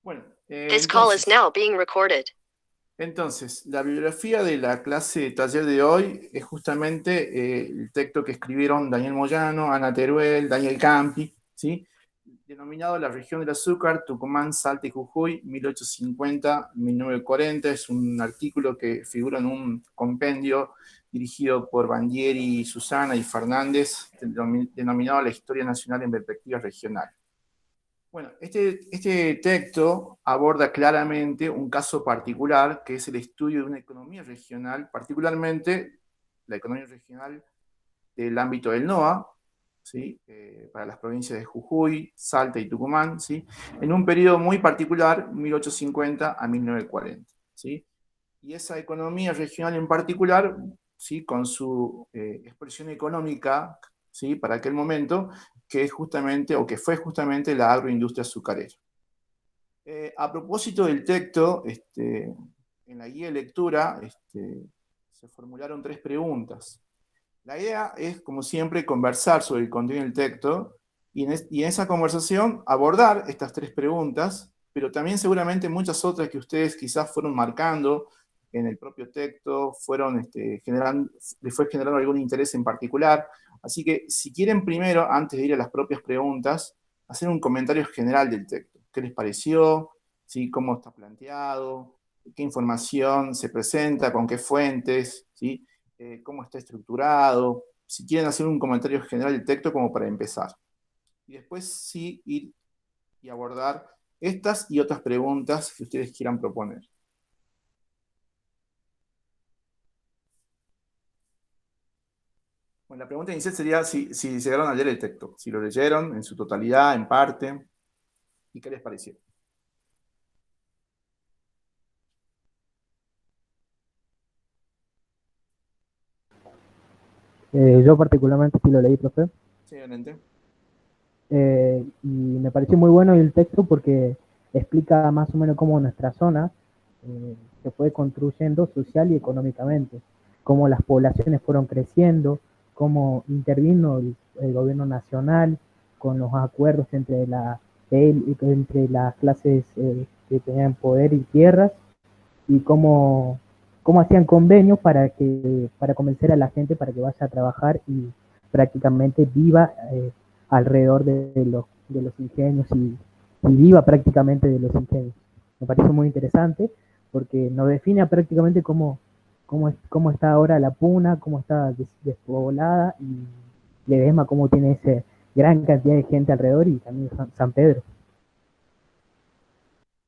Bueno, This call is now being recorded. entonces, la bibliografía de la clase de taller de hoy es justamente el texto que escribieron Daniel Moyano, Ana Teruel, Daniel Campi, ¿sí? Denominado La región del azúcar, Tucumán, Salta y Jujuy, 1850-1940. Es un artículo que figura en un compendio dirigido por Bandieri, Susana y Fernández, denominado La historia nacional en perspectiva regional. Bueno, este texto aborda claramente un caso particular, que es el estudio de una economía regional, particularmente la economía regional del ámbito del NOA, ¿sí? Para las provincias de Jujuy, Salta y Tucumán, ¿sí? En un periodo muy particular, 1850 a 1940. ¿Sí? Y esa economía regional en particular, ¿sí? Con su expresión económica, ¿sí? Para aquel momento, que es justamente, o que fue justamente la agroindustria azucarera. A propósito del texto, en la guía de lectura se formularon 3 preguntas. La idea es, como siempre, conversar sobre el contenido del texto y en esa conversación abordar estas 3 preguntas, pero también seguramente muchas otras que ustedes quizás fueron marcando en el propio texto, les fue generando algún interés en particular. Así que si quieren primero, antes de ir a las propias preguntas, hacer un comentario general del texto. ¿Qué les pareció? ¿Sí? ¿Cómo está planteado? ¿Qué información se presenta? ¿Con qué fuentes? ¿Sí? Cómo está estructurado, si quieren hacer un comentario general del texto como para empezar. Y después sí ir y abordar estas y otras preguntas que ustedes quieran proponer. Bueno, la pregunta inicial sería si llegaron a leer el texto, si lo leyeron en su totalidad, en parte, y qué les pareció. Yo particularmente sí lo leí, profe. Sí, adelante. Y me pareció muy bueno el texto porque explica más o menos cómo nuestra zona se fue construyendo social y económicamente, cómo las poblaciones fueron creciendo, cómo intervino el gobierno nacional con los acuerdos entre las clases que tenían poder y tierras, y cómo hacían convenios para convencer a la gente para que vaya a trabajar y prácticamente viva alrededor de los ingenios y viva prácticamente de los ingenios. Me parece muy interesante porque nos define prácticamente cómo está ahora la Puna, cómo está despoblada, y Ledesma cómo tiene esa gran cantidad de gente alrededor, y también San Pedro.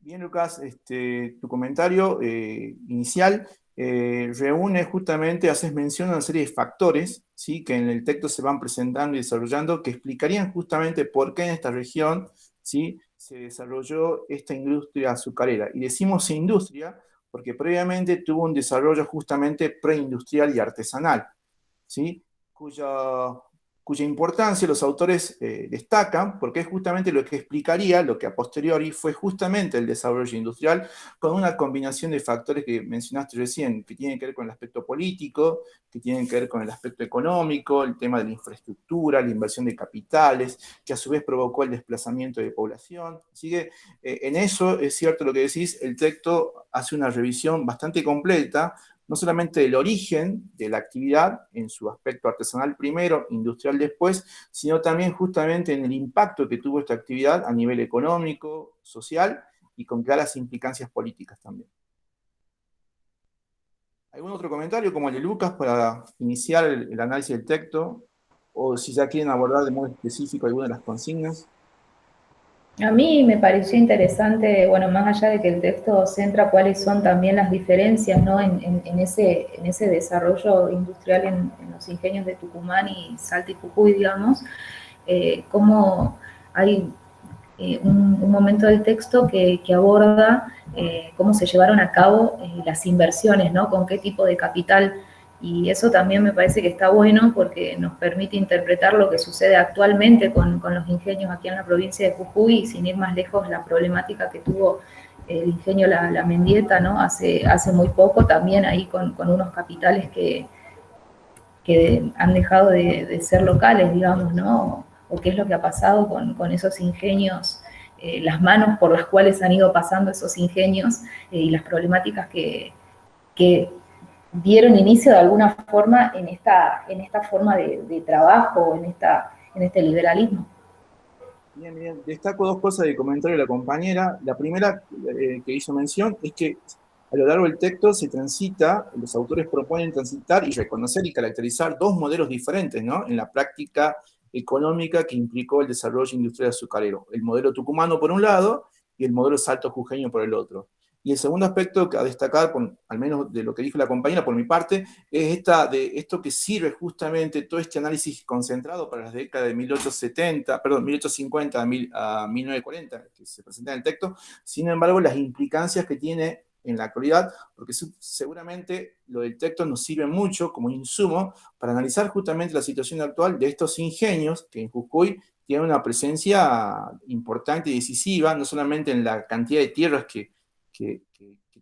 Bien, Lucas, tu comentario inicial reúne justamente, haces mención a una serie de factores, ¿sí? Que en el texto se van presentando y desarrollando, que explicarían justamente por qué en esta región, ¿sí? Se desarrolló esta industria azucarera. Y decimos industria porque previamente tuvo un desarrollo justamente preindustrial y artesanal, ¿sí? Cuya importancia los autores destacan, porque es justamente lo que explicaría lo que a posteriori fue justamente el desarrollo industrial, con una combinación de factores que mencionaste recién, que tienen que ver con el aspecto político, que tienen que ver con el aspecto económico, el tema de la infraestructura, la inversión de capitales, que a su vez provocó el desplazamiento de población. Así que en eso es cierto lo que decís, el texto hace una revisión bastante completa, no solamente del origen de la actividad en su aspecto artesanal primero, industrial después, sino también justamente en el impacto que tuvo esta actividad a nivel económico, social y con claras implicancias políticas también. ¿Algún otro comentario como el de Lucas para iniciar el análisis del texto? O si ya quieren abordar de modo específico alguna de las consignas. A mí me pareció interesante, bueno, más allá de que el texto centra cuáles son también las diferencias, ¿no? en ese desarrollo industrial en los ingenios de Tucumán y Salta y Jujuy, digamos, cómo hay un momento del texto que aborda cómo se llevaron a cabo las inversiones, ¿no? Con qué tipo de capital. Y eso también me parece que está bueno porque nos permite interpretar lo que sucede actualmente con los ingenios aquí en la provincia de Jujuy, y sin ir más lejos, la problemática que tuvo el ingenio La Mendieta, ¿no? Hace muy poco, también ahí con unos capitales que han dejado de ser locales, digamos, ¿no? O qué es lo que ha pasado con esos ingenios las manos por las cuales han ido pasando esos ingenios y las problemáticas que dieron inicio de alguna forma en esta forma de trabajo, en este liberalismo. Bien, bien. Destaco dos cosas del comentario de la compañera. La primera que hizo mención es que a lo largo del texto se transita, los autores proponen transitar y reconocer y caracterizar dos modelos diferentes, ¿no?, en la práctica económica que implicó el desarrollo industrial azucarero. El modelo tucumano por un lado y el modelo salto jujeño por el otro. Y el segundo aspecto a destacar, al menos de lo que dijo la compañera por mi parte, es esto que sirve justamente todo este análisis concentrado para las décadas de 1850 a 1940, que se presenta en el texto. Sin embargo, las implicancias que tiene en la actualidad, porque seguramente lo del texto nos sirve mucho como insumo para analizar justamente la situación actual de estos ingenios que en Jujuy tienen una presencia importante y decisiva, no solamente en la cantidad de tierras que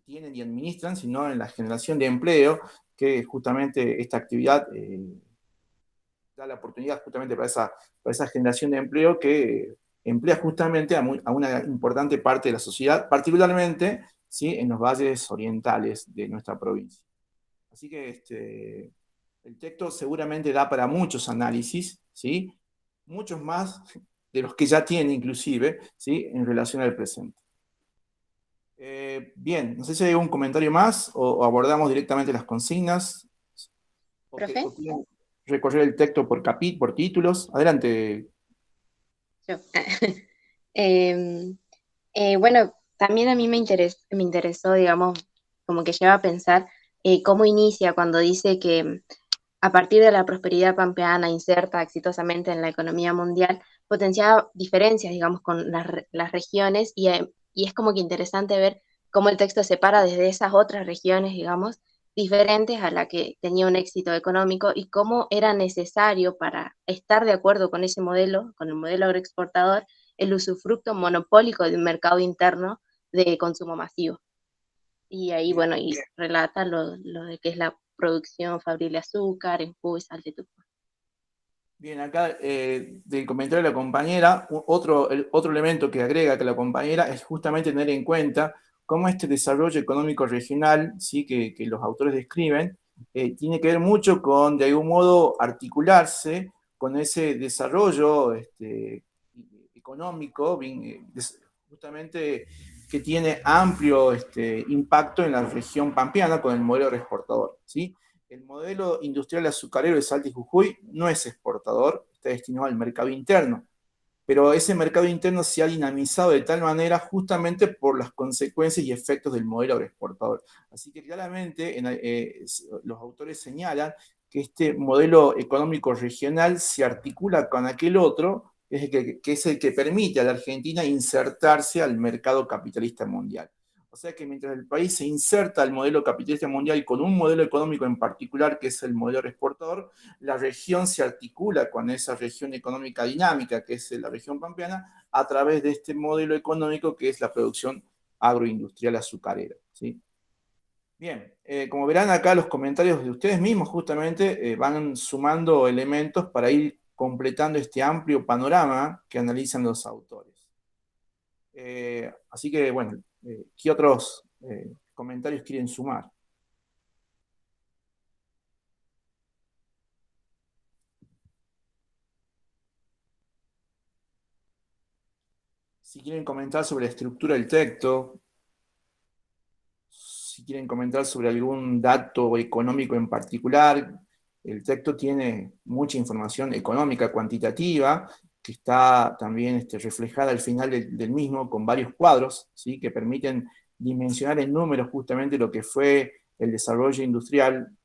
tienen y administran, sino en la generación de empleo, que justamente esta actividad da la oportunidad justamente para esa generación de empleo que emplea justamente a una importante parte de la sociedad, particularmente, ¿sí?, en los valles orientales de nuestra provincia. Así que el texto seguramente da para muchos análisis, ¿sí?, muchos más de los que ya tiene inclusive, ¿sí?, en relación al presente. Bien, no sé si hay algún comentario más o abordamos directamente las consignas. ¿Profe? O quieren recorrer el texto por títulos. Adelante. Yo. Bueno, también a mí me interesó, digamos, como que lleva a pensar cómo inicia cuando dice que a partir de la prosperidad pampeana inserta exitosamente en la economía mundial, potenciaba diferencias, digamos, con las regiones y es como que interesante ver cómo el texto separa desde esas otras regiones, digamos, diferentes a la que tenía un éxito económico y cómo era necesario para estar de acuerdo con ese modelo, con el modelo agroexportador, el usufructo monopólico de un mercado interno de consumo masivo. Y ahí, bueno, y relata lo de que es la producción fabril de azúcar en Jujuy, Salta y Tucumán. Bien, acá del comentario de la compañera, otro elemento que agrega que la compañera es justamente tener en cuenta cómo este desarrollo económico regional, ¿sí?, que los autores describen, tiene que ver mucho con, de algún modo, articularse con ese desarrollo económico, justamente que tiene amplio impacto en la región pampeana con el modelo exportador, ¿sí? El modelo industrial azucarero de Salta y Jujuy no es exportador, está destinado al mercado interno, pero ese mercado interno se ha dinamizado de tal manera justamente por las consecuencias y efectos del modelo agroexportador. Así que claramente los autores señalan que este modelo económico regional se articula con aquel otro, que es el que permite a la Argentina insertarse al mercado capitalista mundial. O sea que mientras el país se inserta al modelo capitalista mundial con un modelo económico en particular, que es el modelo exportador, la región se articula con esa región económica dinámica, que es la región pampeana, a través de este modelo económico que es la producción agroindustrial azucarera, ¿sí? Bien, como verán acá los comentarios de ustedes mismos justamente van sumando elementos para ir completando este amplio panorama que analizan los autores. Así que, bueno, ¿qué otros comentarios quieren sumar? Si quieren comentar sobre la estructura del texto, si quieren comentar sobre algún dato económico en particular, el texto tiene mucha información económica cuantitativa que está también reflejada al final del mismo con varios cuadros, ¿sí?, que permiten dimensionar en números justamente lo que fue el desarrollo industrial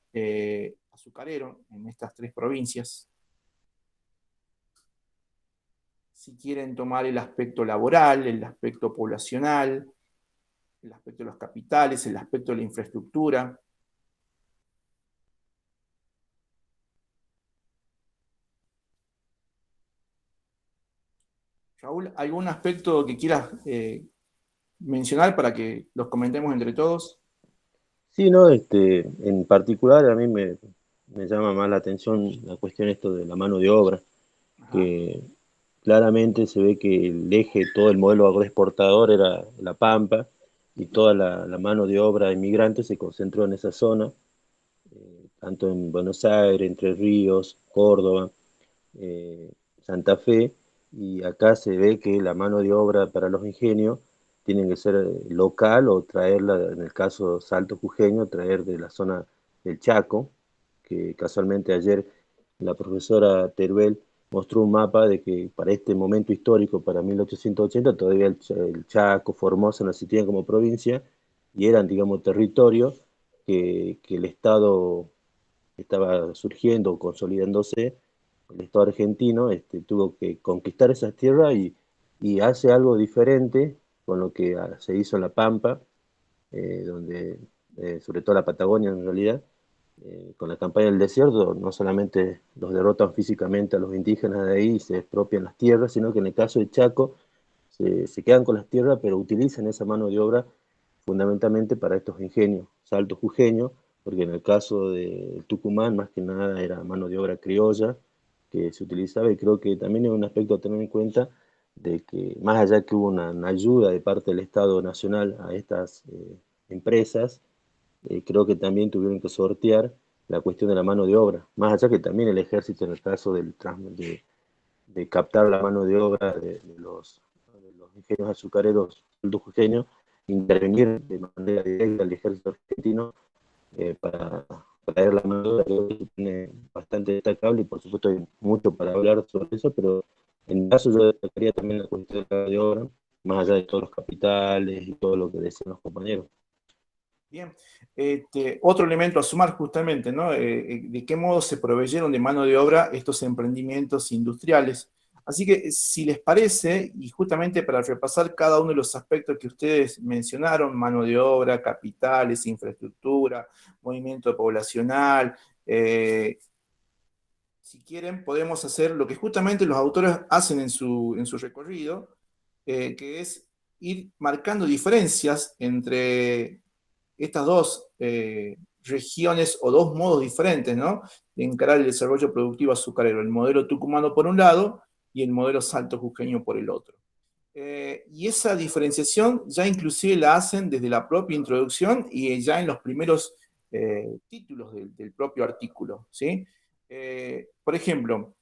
azucarero en estas tres provincias. Si quieren tomar el aspecto laboral, el aspecto poblacional, el aspecto de los capitales, el aspecto de la infraestructura. Raúl, ¿algún aspecto que quieras mencionar para que los comentemos entre todos? Sí, no, en particular a mí me llama más la atención la cuestión esto de la mano de obra, Ajá. que claramente se ve que el eje, todo el modelo agroexportador era la Pampa, y toda la mano de obra inmigrante se concentró en esa zona, tanto en Buenos Aires, Entre Ríos, Córdoba, eh, Santa Fe, y acá se ve que la mano de obra para los ingenios tiene que ser local o traerla, en el caso Salto Jujeño, traer de la zona del Chaco, que casualmente ayer la profesora Teruel mostró un mapa de que para este momento histórico, para 1880, todavía el Chaco, Formosa no existían como provincia y eran, digamos, territorios que el Estado estaba surgiendo, consolidándose. El Estado argentino tuvo que conquistar esas tierras y hace algo diferente con lo que se hizo en La Pampa, donde, sobre todo la Patagonia en realidad, con la campaña del desierto, no solamente los derrotan físicamente a los indígenas de ahí y se expropian las tierras, sino que en el caso de Chaco se quedan con las tierras, pero utilizan esa mano de obra fundamentalmente para estos ingenios, saltos jujeños, porque en el caso de Tucumán, más que nada era mano de obra criolla que se utilizaba, y creo que también es un aspecto a tener en cuenta de que más allá que hubo una ayuda de parte del Estado Nacional a estas empresas, creo que también tuvieron que sortear la cuestión de la mano de obra, más allá que también el ejército en el caso de captar la mano de obra de los ingenios azucareros jujeños, intervenir de manera directa al ejército argentino para traer la mano de obra, creo que tiene bastante destacable y por supuesto hay mucho para hablar sobre eso, pero en mi caso yo destacaría también la cuestión de la mano de obra, más allá de todos los capitales y todo lo que decían los compañeros. Bien, otro elemento a sumar justamente, ¿no? De qué modo se proveyeron de mano de obra estos emprendimientos industriales. Así que si les parece, y justamente para repasar cada uno de los aspectos que ustedes mencionaron, mano de obra, capitales, infraestructura, movimiento poblacional, si quieren podemos hacer lo que justamente los autores hacen en su recorrido, que es ir marcando diferencias entre estas dos regiones o dos modos diferentes, ¿no?, de encarar el desarrollo productivo azucarero, el modelo tucumano por un lado y el modelo salto jujeño por el otro. Y esa diferenciación ya inclusive la hacen desde la propia introducción y ya en los primeros títulos del propio artículo, ¿sí? Por ejemplo,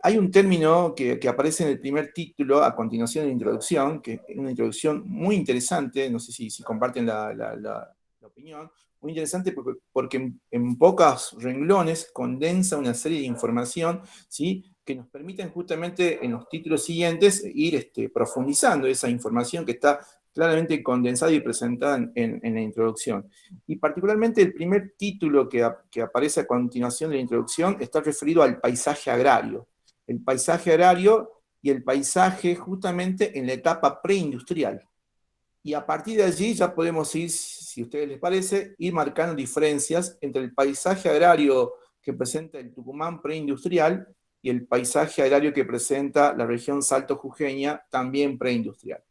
hay un término que aparece en el primer título a continuación de la introducción, que es una introducción muy interesante, no sé si comparten la opinión, muy interesante porque en pocos renglones condensa una serie de información, ¿sí?, que nos permiten justamente en los títulos siguientes ir profundizando esa información que está claramente condensada y presentada en la introducción. Y particularmente el primer título que aparece a continuación de la introducción está referido al paisaje agrario. El paisaje agrario y el paisaje justamente en la etapa preindustrial. Y a partir de allí ya podemos ir, si a ustedes les parece, ir marcando diferencias entre el paisaje agrario que presenta el Tucumán preindustrial y el paisaje agrario que presenta la región Salto Jujeña, también preindustrial.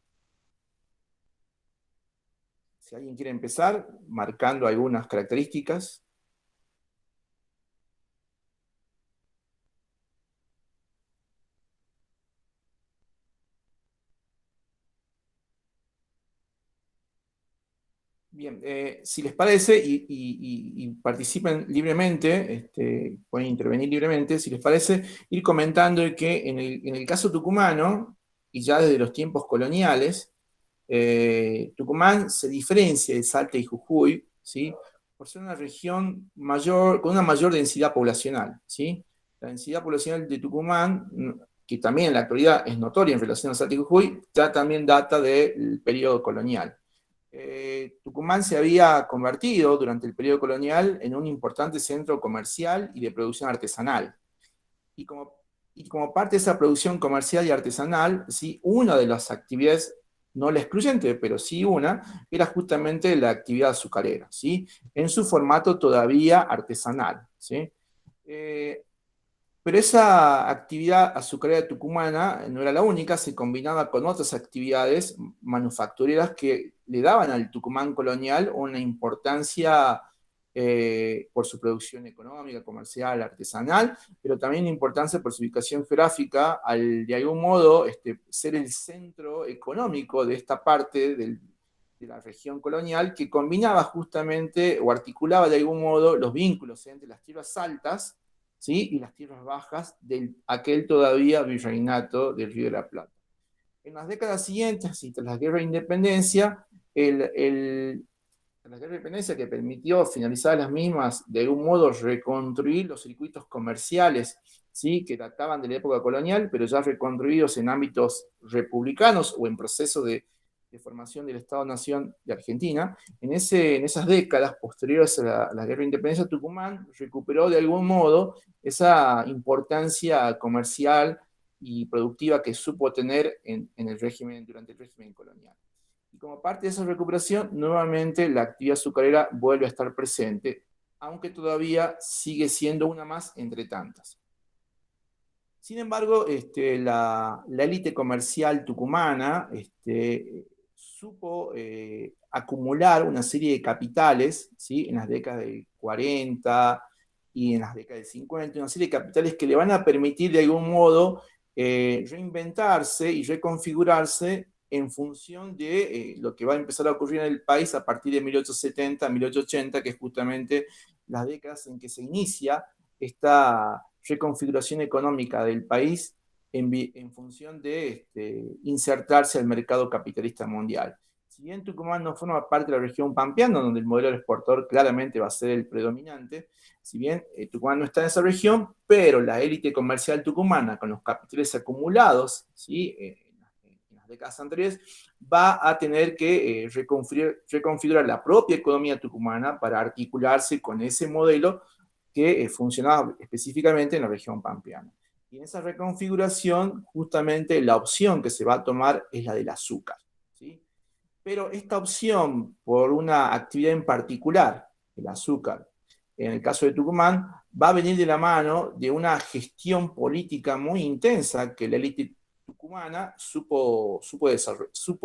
Si alguien quiere empezar, marcando algunas características. Bien, si les parece y participen libremente, pueden intervenir libremente, si les parece, ir comentando que en el caso tucumano, y ya desde los tiempos coloniales, Tucumán se diferencia de Salta y Jujuy, ¿sí?, por ser una región mayor, con una mayor densidad poblacional, ¿sí? La densidad poblacional de Tucumán, que también en la actualidad es notoria en relación a Salta y Jujuy, ya también data del periodo colonial. Tucumán se había convertido durante el periodo colonial en un importante centro comercial y de producción artesanal. Y como parte de esa producción comercial y artesanal, ¿sí?, una de las actividades, no la excluyente, pero sí una, era justamente la actividad azucarera, ¿sí?, en su formato todavía artesanal, ¿sí? Pero esa actividad azucarera tucumana no era la única, se combinaba con otras actividades manufactureras que le daban al Tucumán colonial una importancia por su producción económica, comercial, artesanal, pero también importancia por su ubicación geográfica, al de algún modo ser el centro económico de esta parte de la región colonial, que combinaba justamente o articulaba de algún modo los vínculos entre las tierras altas, ¿sí?, y las tierras bajas de aquel todavía virreinato del Río de la Plata. En las décadas siguientes, y tras la Guerra de Independencia, la Guerra de Independencia, que permitió finalizar las mismas, de algún modo reconstruir los circuitos comerciales, ¿sí?, que databan de la época colonial, pero ya reconstruidos en ámbitos republicanos o en proceso de formación del Estado-Nación de Argentina. En esas décadas posteriores a la Guerra de Independencia, Tucumán recuperó de algún modo esa importancia comercial y productiva que supo tener durante el régimen colonial. Y como parte de esa recuperación, nuevamente la actividad azucarera vuelve a estar presente, aunque todavía sigue siendo una más entre tantas. Sin embargo, la élite comercial tucumana supo acumular una serie de capitales, ¿sí?, en las décadas del 40 y en las décadas del 50, una serie de capitales que le van a permitir de algún modo reinventarse y reconfigurarse en función de lo que va a empezar a ocurrir en el país a partir de 1870, 1880, que es justamente las décadas en que se inicia esta reconfiguración económica del país en función de insertarse al mercado capitalista mundial. Si bien Tucumán no forma parte de la región pampeana, donde el modelo exportador claramente va a ser el predominante, si bien Tucumán no está en esa región, pero la élite comercial tucumana, con los capitales acumulados, ¿sí?, en las décadas anteriores, va a tener que reconfigurar la propia economía tucumana para articularse con ese modelo que funcionaba específicamente en la región pampeana. Y en esa reconfiguración, justamente la opción que se va a tomar es la del azúcar, ¿sí? Pero esta opción, por una actividad en particular, el azúcar, en el caso de Tucumán, va a venir de la mano de una gestión política muy intensa que la élite tucumana supo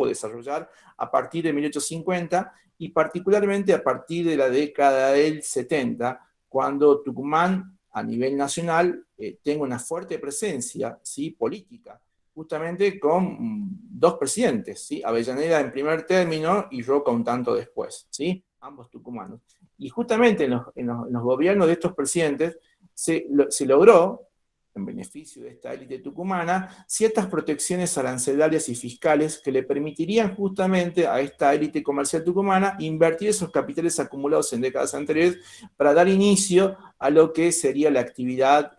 desarrollar a partir de 1850 y particularmente a partir de la década del 70, cuando Tucumán a nivel nacional tenga una fuerte presencia, ¿sí?, política, justamente con dos presidentes, ¿sí?, Avellaneda en primer término y Roca un tanto después, ¿sí?, ambos tucumanos. Y justamente en los gobiernos de estos presidentes se logró, en beneficio de esta élite tucumana, ciertas protecciones arancelarias y fiscales que le permitirían justamente a esta élite comercial tucumana invertir esos capitales acumulados en décadas anteriores para dar inicio a lo que sería la actividad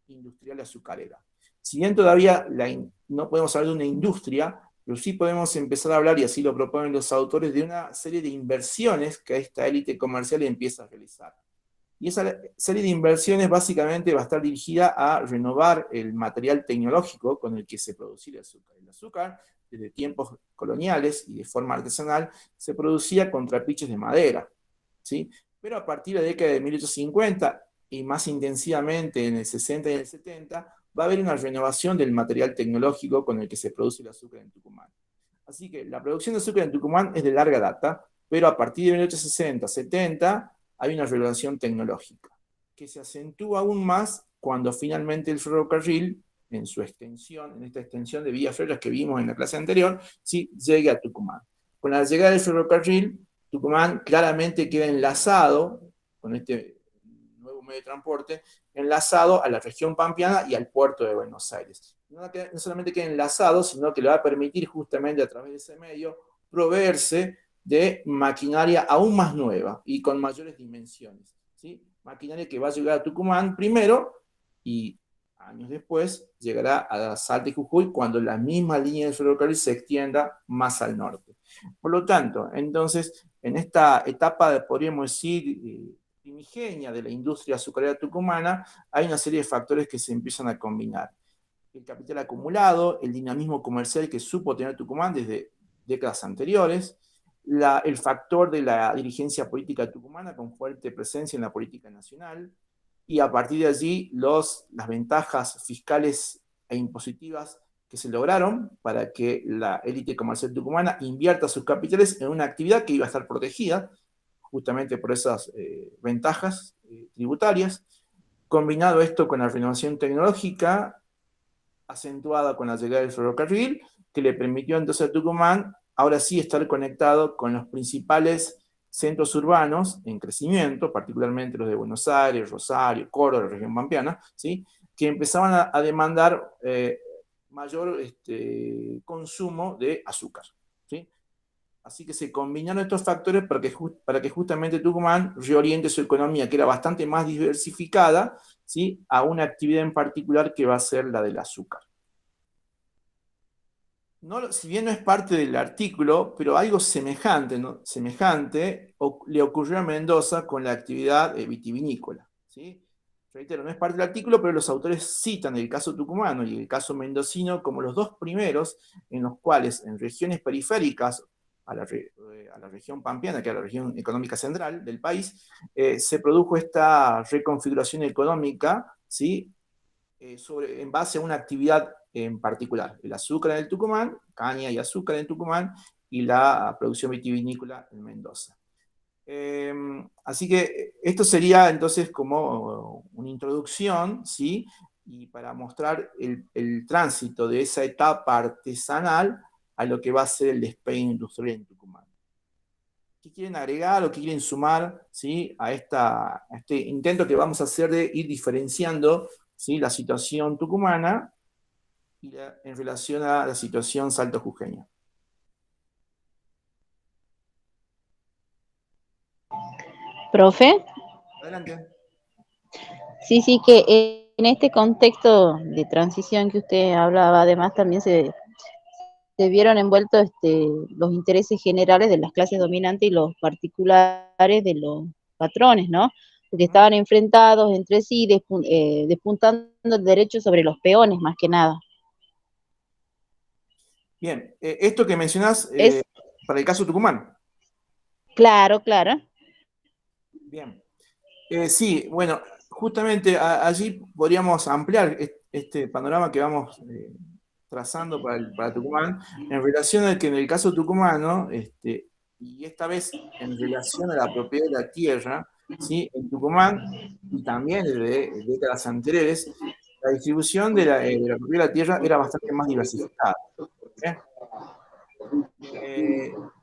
industrial azucarera. Si bien todavía no podemos hablar de una industria, pero sí podemos empezar a hablar, y así lo proponen los autores, de una serie de inversiones que esta élite comercial empieza a realizar. Y esa serie de inversiones básicamente va a estar dirigida a renovar el material tecnológico con el que se producía el azúcar. El azúcar, desde tiempos coloniales y de forma artesanal, se producía con trapiches de madera, ¿sí? Pero a partir de la década de 1850 y más intensivamente en el 60 y el 70, va a haber una renovación del material tecnológico con el que se produce el azúcar en Tucumán. Así que la producción de azúcar en Tucumán es de larga data, pero a partir de 1860, 70, hay una renovación tecnológica, que se acentúa aún más cuando finalmente el ferrocarril, en esta extensión de vías férreas que vimos en la clase anterior, ¿sí?, llegue a Tucumán. Con la llegada del ferrocarril, Tucumán claramente queda enlazado, con este nuevo medio de transporte, enlazado a la región pampeana y al puerto de Buenos Aires. No solamente queda enlazado, sino que le va a permitir justamente a través de ese medio proveerse de maquinaria aún más nueva y con mayores dimensiones, ¿sí? Maquinaria que va a llegar a Tucumán primero y años después llegará a Salta y Jujuy cuando la misma línea de ferrocarril se extienda más al norte. Por lo tanto, entonces, en esta etapa, podríamos decir, primigenia de la industria azucarera tucumana, hay una serie de factores que se empiezan a combinar. El capital acumulado, el dinamismo comercial que supo tener Tucumán desde décadas anteriores, el factor de la dirigencia política tucumana con fuerte presencia en la política nacional, y a partir de allí las ventajas fiscales e impositivas que se lograron para que la élite comercial tucumana invierta sus capitales en una actividad que iba a estar protegida, justamente por esas ventajas tributarias. Combinado esto con la renovación tecnológica, acentuada con la llegada del ferrocarril, que le permitió entonces a Tucumán ahora sí estar conectado con los principales centros urbanos en crecimiento, particularmente los de Buenos Aires, Rosario, Córdoba, la región pampeana, ¿sí? Que empezaban a demandar mayor consumo de azúcar, ¿sí? Así que se combinaron estos factores para que justamente Tucumán reoriente su economía, que era bastante más diversificada, ¿sí? A una actividad en particular que va a ser la del azúcar. No, si bien no es parte del artículo, pero algo semejante, ¿no? Le ocurrió a Mendoza con la actividad vitivinícola, ¿sí? Reitero, no es parte del artículo, pero los autores citan el caso tucumano y el caso mendocino como los dos primeros en los cuales en regiones periféricas a la región pampeana, que es la región económica central del país, se produjo esta reconfiguración económica, ¿sí? En base a una actividad en particular, el azúcar en el Tucumán, caña y azúcar en Tucumán, y la producción vitivinícola en Mendoza. Así que esto sería entonces como una introducción, ¿sí? Y para mostrar el tránsito de esa etapa artesanal a lo que va a ser el despegue industrial en Tucumán. ¿Qué quieren agregar o qué quieren sumar, ¿sí? a este intento que vamos a hacer de ir diferenciando, ¿sí? La situación tucumana en relación a la situación salto-jujeña? Profe, Adelante. sí, que en este contexto de transición que usted hablaba, además también se vieron envueltos los intereses generales de las clases dominantes y los particulares de los patrones, ¿no? Porque estaban enfrentados entre sí, despuntando el derecho sobre los peones, más que nada. Bien, esto que mencionás Es para el caso Tucumán. claro. Bien. Sí, bueno, justamente allí podríamos ampliar este panorama que vamos trazando para Tucumán en relación al que en el caso tucumano, y esta vez en relación a la propiedad de la tierra, ¿sí? En Tucumán, y también desde décadas anteriores, la distribución de la propiedad de la tierra era bastante más diversificada. ¿Eh?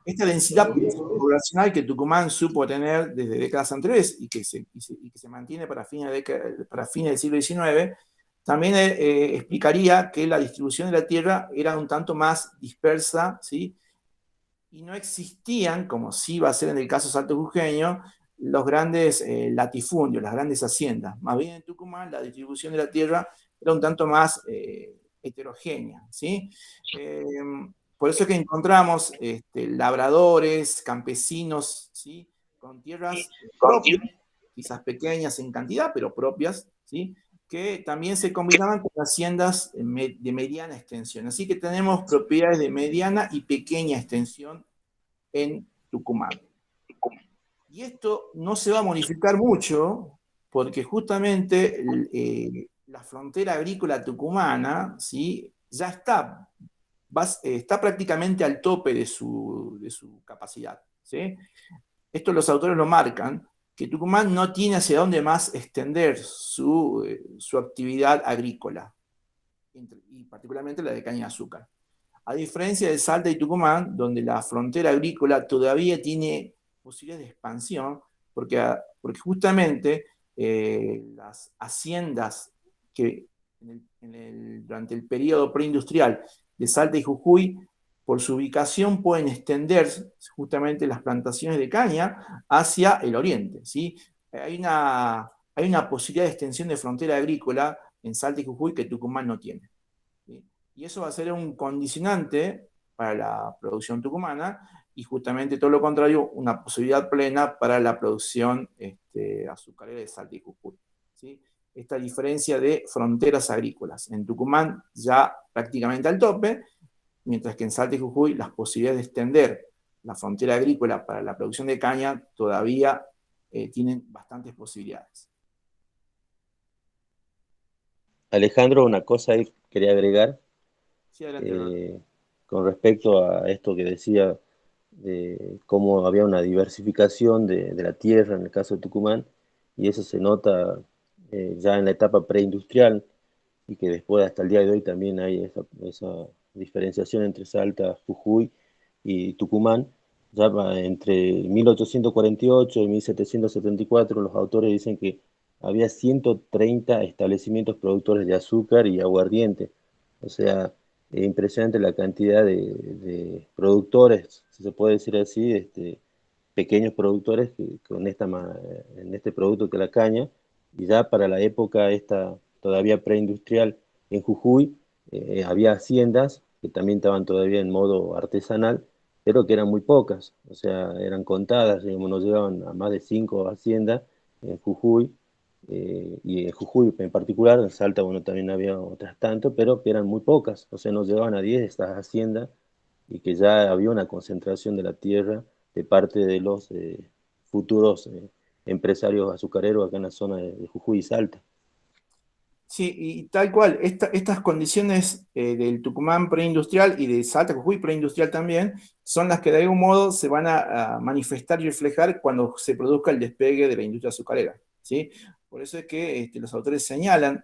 Esta densidad poblacional que Tucumán supo tener desde décadas anteriores y que se mantiene para fines del siglo XIX, también explicaría que la distribución de la tierra era un tanto más dispersa, ¿sí? Y no existían, como sí va a ser en el caso salto jujeño, los grandes latifundios, las grandes haciendas. Más bien en Tucumán la distribución de la tierra era un tanto más heterogénea, ¿sí? Por eso es que encontramos labradores, campesinos, ¿sí? Con tierras propias, quizás pequeñas en cantidad, pero propias, ¿sí? Que también se combinaban con haciendas de mediana extensión. Así que tenemos propiedades de mediana y pequeña extensión en Tucumán. Y esto no se va a modificar mucho porque justamente la frontera agrícola tucumana, ¿sí? Ya está prácticamente al tope de su capacidad, ¿sí? Esto los autores lo marcan, que Tucumán no tiene hacia dónde más extender su actividad agrícola, y particularmente la de caña de azúcar. A diferencia de Salta y Tucumán, donde la frontera agrícola todavía tiene posibilidades de expansión, porque justamente las haciendas que durante el periodo preindustrial de Salta y Jujuy, por su ubicación pueden extender justamente las plantaciones de caña hacia el oriente, ¿sí? Hay una posibilidad de extensión de frontera agrícola en Salta y Jujuy que Tucumán no tiene, ¿sí? Y eso va a ser un condicionante para la producción tucumana y justamente todo lo contrario, una posibilidad plena para la producción azucarera de Salta y Jujuy, ¿sí? Esta diferencia de fronteras agrícolas. En Tucumán ya prácticamente al tope, mientras que en Salta y Jujuy las posibilidades de extender la frontera agrícola para la producción de caña todavía tienen bastantes posibilidades. Alejandro, una cosa ahí quería agregar Sí, adelante, con respecto a esto que decía de cómo había una diversificación de la tierra en el caso de Tucumán, y eso se nota ya en la etapa preindustrial, y que después hasta el día de hoy también hay esa diferenciación entre Salta, Jujuy y Tucumán. Ya entre 1848 y 1774 los autores dicen que había 130 establecimientos productores de azúcar y aguardiente. O sea, es impresionante la cantidad de productores, si se puede decir así, pequeños productores con en este producto que es la caña, y ya para la época esta todavía preindustrial en Jujuy, había haciendas que también estaban todavía en modo artesanal, pero que eran muy pocas, o sea, eran contadas, digamos, no llegaban a más de 5 haciendas en Jujuy, y en Jujuy en particular. En Salta, bueno, también había otras tanto, pero que eran muy pocas, o sea, no llegaban a 10 estas haciendas, y que ya había una concentración de la tierra de parte de los futuros empresarios azucareros acá en la zona de Jujuy y Salta. Sí, y tal cual, estas condiciones del Tucumán preindustrial y de Salta, Jujuy preindustrial también, son las que de algún modo se van a manifestar y reflejar cuando se produzca el despegue de la industria azucarera, ¿sí? Por eso es que los autores señalan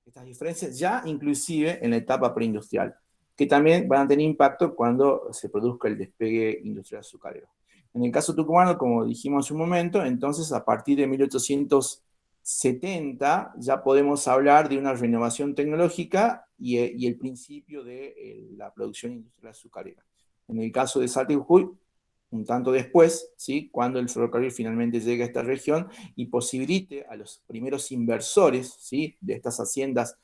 estas diferencias ya inclusive en la etapa preindustrial, que también van a tener impacto cuando se produzca el despegue industrial azucarero. En el caso tucumano, como dijimos hace un momento, entonces a partir de 1870 ya podemos hablar de una renovación tecnológica y el principio de la producción industrial azucarera. En el caso de Salta y Jujuy, un tanto después, ¿sí? Cuando el ferrocarril finalmente llegue a esta región y posibilite a los primeros inversores, ¿sí? De estas haciendas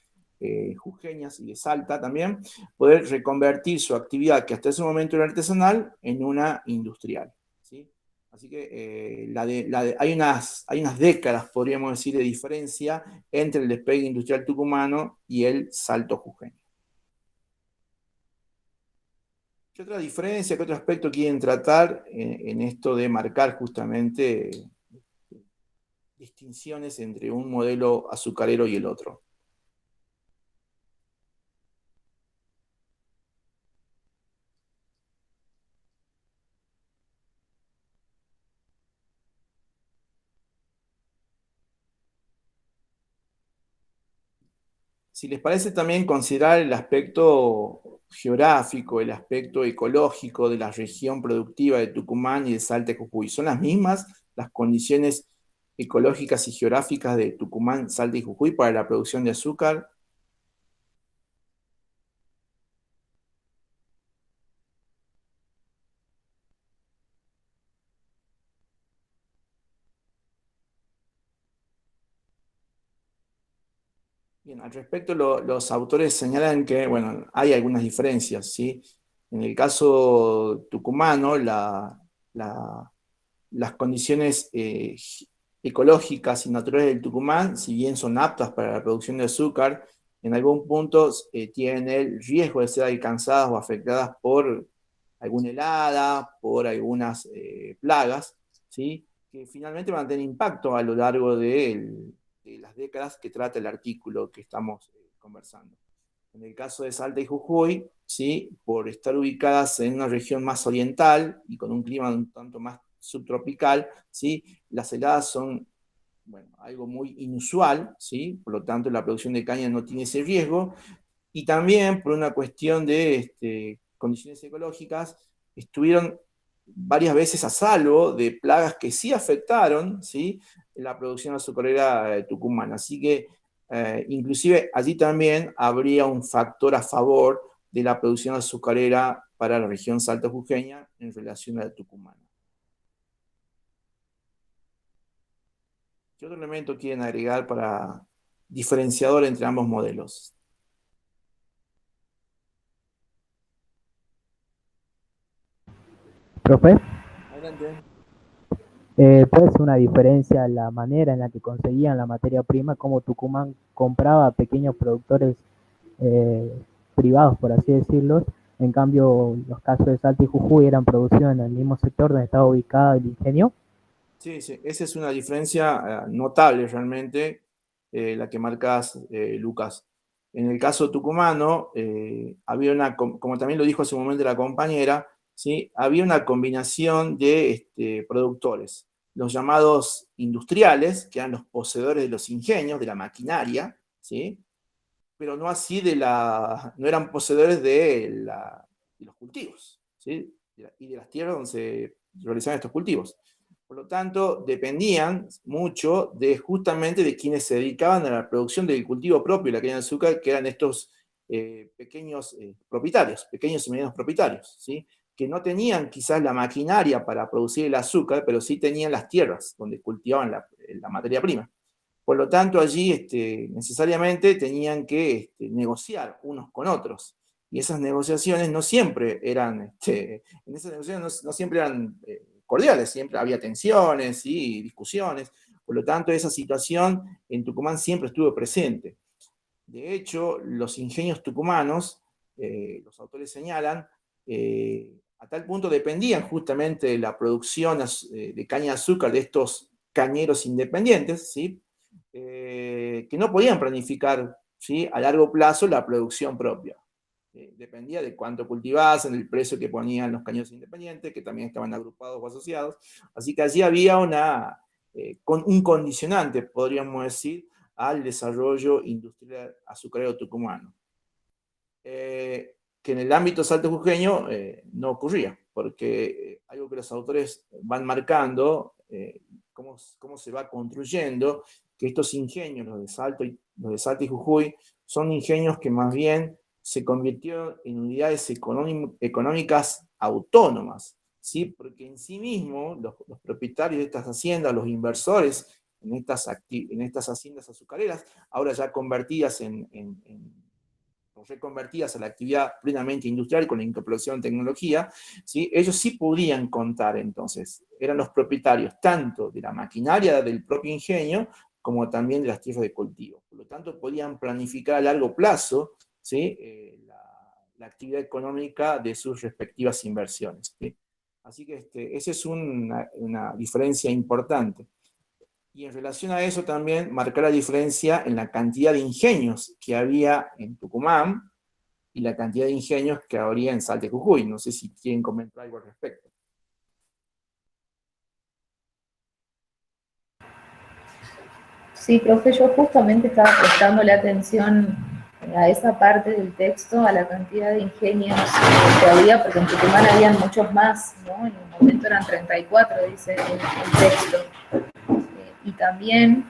jujeñas y de Salta también, poder reconvertir su actividad, que hasta ese momento era artesanal, en una industrial, ¿sí? Así que hay unas décadas, podríamos decir, de diferencia entre el despegue industrial tucumano y el salto jujeño. ¿Qué otra diferencia, qué otro aspecto quieren tratar en esto de marcar justamente distinciones entre un modelo azucarero y el otro? Si les parece también considerar el aspecto geográfico, el aspecto ecológico de la región productiva de Tucumán y de Salta y Jujuy. ¿Son las mismas las condiciones ecológicas y geográficas de Tucumán, Salta y Jujuy para la producción de azúcar? Bien, al respecto los autores señalan que, bueno, hay algunas diferencias, ¿sí? En el caso tucumano, las condiciones ecológicas y naturales del Tucumán, si bien son aptas para la producción de azúcar, en algún punto tienen el riesgo de ser alcanzadas o afectadas por alguna helada, por algunas plagas, ¿sí? Que finalmente van a tener impacto a lo largo de las décadas que trata el artículo que estamos conversando. En el caso de Salta y Jujuy, ¿sí? Por estar ubicadas en una región más oriental y con un clima un tanto más subtropical, ¿sí? Las heladas son, bueno, algo muy inusual, ¿sí? Por lo tanto la producción de caña no tiene ese riesgo, y también por una cuestión de condiciones ecológicas, estuvieron varias veces a salvo de plagas que sí afectaron, ¿sí? La producción azucarera tucumana. Así que inclusive allí también habría un factor a favor de la producción azucarera para la región salta jujeña en relación a la tucumana. ¿Qué otro elemento quieren agregar para diferenciador entre ambos modelos? Profe, Adelante. puede ser una diferencia en la manera en la que conseguían la materia prima, como Tucumán compraba a pequeños productores eh, privados, por así decirlo. En cambio, los casos de Salta y Jujuy eran producidos en el mismo sector donde estaba ubicado el ingenio. Sí, sí, esa es una diferencia notable realmente, la que marcas, Lucas. En el caso tucumano, había como también lo dijo hace un momento la compañera, ¿sí? Había una combinación de productores, los llamados industriales, que eran los poseedores de los ingenios, de la maquinaria, ¿sí? Pero no así no eran poseedores de los cultivos, ¿sí? Y de las tierras donde se realizaban estos cultivos. Por lo tanto, dependían mucho justamente de quienes se dedicaban a la producción del cultivo propio de la caña de azúcar, que eran estos pequeños propietarios, pequeños y medianos propietarios, ¿sí? Que no tenían quizás la maquinaria para producir el azúcar, pero sí tenían las tierras donde cultivaban la materia prima. Por lo tanto, allí necesariamente tenían que negociar unos con otros. Y esas negociaciones no siempre eran, en esas negociaciones no siempre eran cordiales, siempre había tensiones y discusiones. Por lo tanto, esa situación en Tucumán siempre estuvo presente. De hecho, los ingenios tucumanos, los autores señalan, a tal punto dependían justamente de la producción de caña de azúcar de estos cañeros independientes, ¿sí? Que no podían planificar, ¿sí?, a largo plazo la producción propia. Dependía de cuánto cultivasen, el precio que ponían los cañeros independientes, que también estaban agrupados o asociados. Así que allí había un condicionante, podríamos decir, al desarrollo industrial azucarero tucumano. Que en el ámbito salto-jujeño no ocurría, porque algo que los autores van marcando, cómo se va construyendo, que estos ingenios, los de Salta y Jujuy, son ingenios que más bien se convirtieron en unidades económicas autónomas, ¿sí? Porque en sí mismos los propietarios de estas haciendas, los inversores en estas haciendas azucareras, ahora ya convertidas reconvertidas a la actividad plenamente industrial con la incorporación de tecnología, ¿sí? Ellos sí podían contar entonces, eran los propietarios tanto de la maquinaria del propio ingenio como también de las tierras de cultivo. Por lo tanto, podían planificar a largo plazo, ¿sí?, la actividad económica de sus respectivas inversiones, ¿sí? Así que esa es una diferencia importante. Y en relación a eso también marcar la diferencia en la cantidad de ingenios que había en Tucumán y la cantidad de ingenios que habría en Salta y Jujuy. No sé si quieren comentar algo al respecto. Sí, profe, yo justamente estaba prestándole atención a esa parte del texto, a la cantidad de ingenios que había, porque en Tucumán habían muchos más, ¿no? En un momento eran 34, dice el texto. Y también,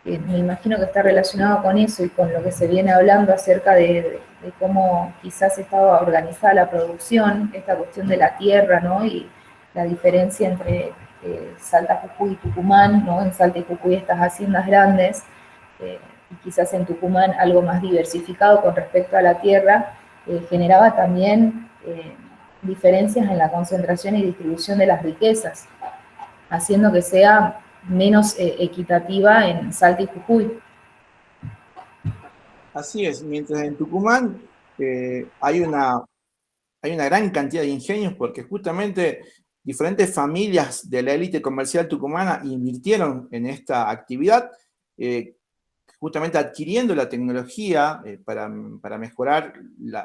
me imagino que está relacionado con eso y con lo que se viene hablando acerca de cómo quizás estaba organizada la producción, esta cuestión de la tierra, ¿no? Y la diferencia entre Salta, Jujuy y Tucumán, ¿no? En Salta y Jujuy estas haciendas grandes, y quizás en Tucumán algo más diversificado con respecto a la tierra, generaba también diferencias en la concentración y distribución de las riquezas, haciendo que sea menos equitativa en Salta y Jujuy. Así es, mientras en Tucumán hay una gran cantidad de ingenios, porque justamente diferentes familias de la élite comercial tucumana invirtieron en esta actividad, justamente adquiriendo la tecnología para mejorar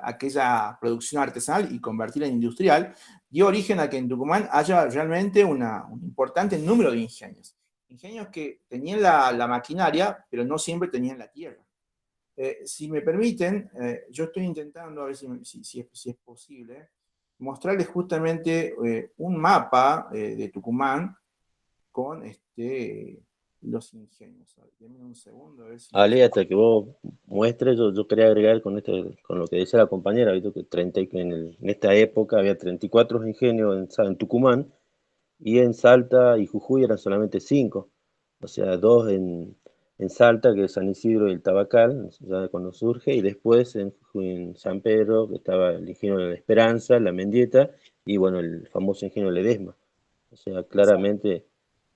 aquella producción artesanal y convertirla en industrial, dio origen a que en Tucumán haya realmente un importante número de ingenios. Ingenios que tenían la maquinaria, pero no siempre tenían la tierra. Si me permiten, yo estoy intentando, a ver si es posible, mostrarles justamente un mapa de Tucumán con los ingenios. Denme un segundo. A ver si Ale, hasta que vos muestres, yo quería agregar con lo que decía la compañera, ¿viste? Que en esta época había 34 ingenios en Tucumán, y en Salta y Jujuy eran solamente 5. O sea, 2 en Salta, que es San Isidro y el Tabacal, ya cuando surge, y después en San Pedro, que estaba el ingenio de la Esperanza, la Mendieta, y bueno, el famoso ingenio Ledesma. O sea, claramente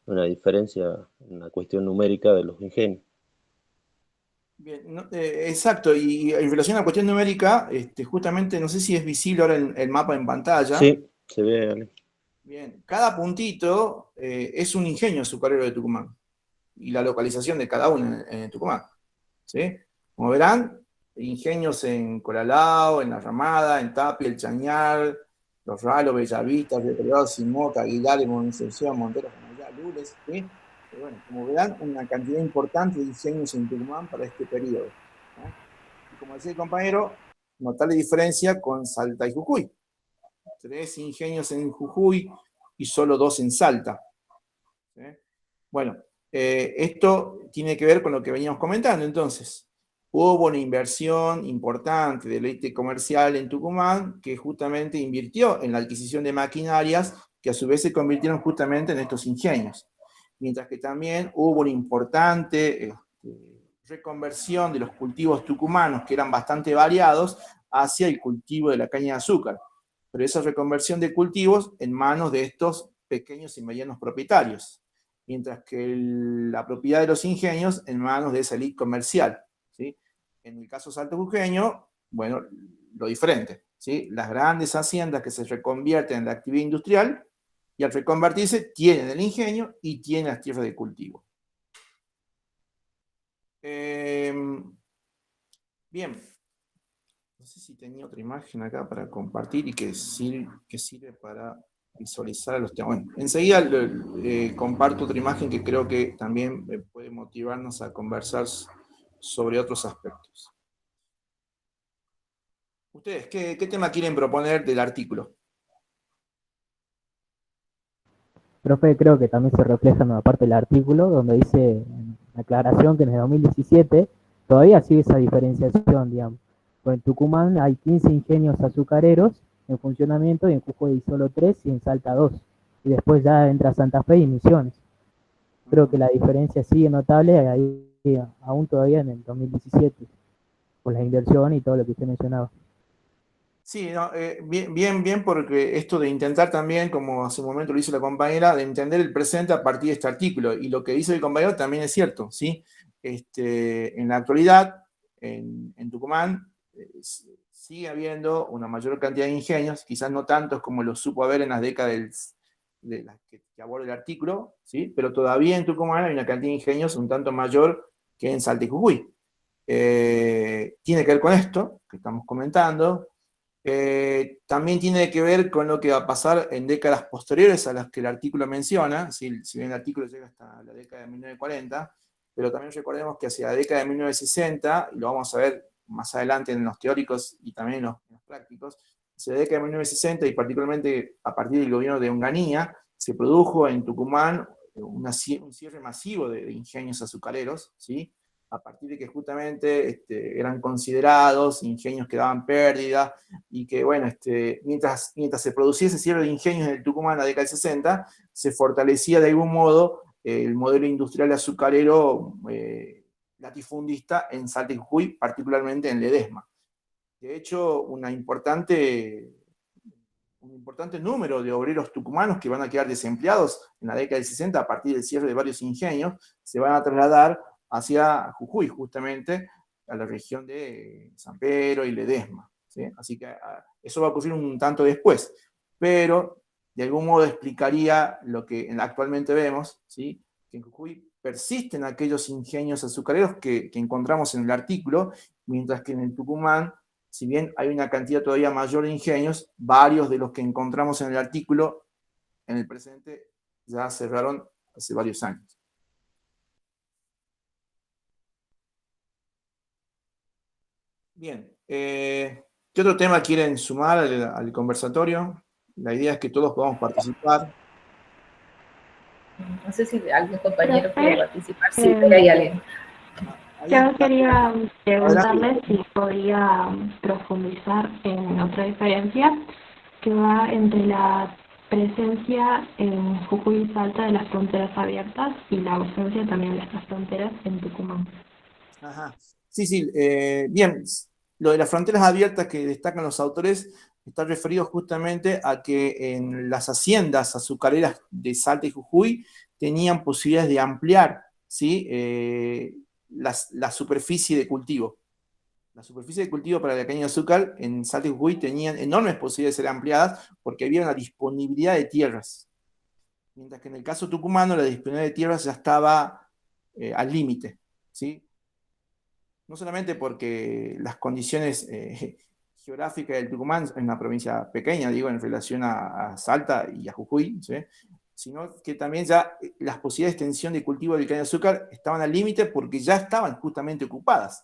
una diferencia en la cuestión numérica de los ingenios. Bien, exacto, y en relación a la cuestión numérica, justamente, no sé si es visible ahora el mapa en pantalla. Sí, se ve, Ale. Bien, cada puntito es un ingenio azucarero de Tucumán, y la localización de cada uno en Tucumán, ¿sí? Como verán, ingenios en Colalao, en La Ramada, en Tapia, el Chañar, los Ralos, Bellavista, Deterioro, Simoca, Aguilar, Concepción, Montero, Lules, ¿sí? Pero bueno, como verán, una cantidad importante de ingenios en Tucumán para este periodo, ¿no? Y como decía el compañero, notable diferencia con Salta y Jujuy. 3 ingenios en Jujuy y solo 2 en Salta, ¿sí? Bueno, esto tiene que ver con lo que veníamos comentando. Entonces, hubo una inversión importante de leite comercial en Tucumán que justamente invirtió en la adquisición de maquinarias que a su vez se convirtieron justamente en estos ingenios. Mientras que también hubo una importante reconversión de los cultivos tucumanos, que eran bastante variados, hacia el cultivo de la caña de azúcar. Pero esa reconversión de cultivos en manos de estos pequeños y medianos propietarios, mientras que la propiedad de los ingenios en manos de esa elite comercial, ¿sí? En el caso salto-jujeño, bueno, lo diferente, ¿sí? Las grandes haciendas que se reconvierten en la actividad industrial y al reconvertirse tienen el ingenio y tienen las tierras de cultivo. Bien, no sé si tenía otra imagen acá para compartir y que sirve para visualizar los temas. Bueno, enseguida comparto otra imagen que creo que también puede motivarnos a conversar sobre otros aspectos. ¿Ustedes qué tema quieren proponer del artículo? Profe, creo que también se refleja en una parte del artículo donde dice en la aclaración que en el 2017 todavía sigue esa diferenciación, digamos. Pues en Tucumán hay 15 ingenios azucareros en funcionamiento y en Jujuy hay solo 3 y en Salta 2. Y después ya entra Santa Fe y Misiones. Creo que la diferencia sigue notable ahí, aún todavía en el 2017, por la inversión y todo lo que usted mencionaba. Sí, no, bien, porque esto de intentar también, como hace un momento lo hizo la compañera, de entender el presente a partir de este artículo. Y lo que dice el compañero también es cierto, ¿sí? En la actualidad, en Tucumán, sigue habiendo una mayor cantidad de ingenios, quizás no tantos como lo supo haber en las décadas de las que aborda el artículo, ¿sí? Pero todavía en Tucumán hay una cantidad de ingenios un tanto mayor que en Salta y Jujuy. Tiene que ver con esto que estamos comentando. También tiene que ver con lo que va a pasar en décadas posteriores a las que el artículo menciona, si bien el artículo llega hasta la década de 1940, pero también recordemos que hacia la década de 1960, y lo vamos a ver más adelante en los teóricos y también en los prácticos, hacia la década de 1960 y particularmente a partir del gobierno de Onganía, se produjo en Tucumán un cierre masivo de ingenios azucareros, ¿sí? A partir de que justamente eran considerados ingenios que daban pérdida y que, bueno, mientras se producía ese cierre de ingenios en el Tucumán en la década del 60, se fortalecía de algún modo el modelo industrial azucarero latifundista en Salta y Jujuy, particularmente en Ledesma. De hecho, un importante número de obreros tucumanos que van a quedar desempleados en la década del 60 a partir del cierre de varios ingenios se van a trasladar hacia Jujuy, justamente, a la región de San Pedro y Ledesma, ¿sí? Así que eso va a ocurrir un tanto después, pero de algún modo explicaría lo que actualmente vemos, ¿sí? Que en Jujuy persisten aquellos ingenios azucareros que encontramos en el artículo, mientras que en el Tucumán, si bien hay una cantidad todavía mayor de ingenios, varios de los que encontramos en el artículo en el presente ya cerraron hace varios años. Bien, ¿qué otro tema quieren sumar al conversatorio? La idea es que todos podamos participar. No sé si algún compañero Profe, quiere participar. Sí, hay alguien. Yo quería preguntarle Adelante. si podía profundizar en otra diferencia que va entre la presencia en Jujuy y Salta de las fronteras abiertas y la ausencia también de estas fronteras en Tucumán. Ajá. Sí, bien. Lo de las fronteras abiertas que destacan los autores está referido justamente a que en las haciendas azucareras de Salta y Jujuy tenían posibilidades de ampliar, ¿sí? La superficie de cultivo. La superficie de cultivo para la caña de azúcar en Salta y Jujuy tenían enormes posibilidades de ser ampliadas porque había una disponibilidad de tierras. Mientras que en el caso tucumano la disponibilidad de tierras ya estaba al límite, ¿sí? No solamente porque las condiciones geográfica del Tucumán, es una provincia pequeña, digo, en relación a Salta y a Jujuy, ¿sí? Sino que también ya las posibilidades de extensión de cultivo de caña de azúcar estaban al límite porque ya estaban justamente ocupadas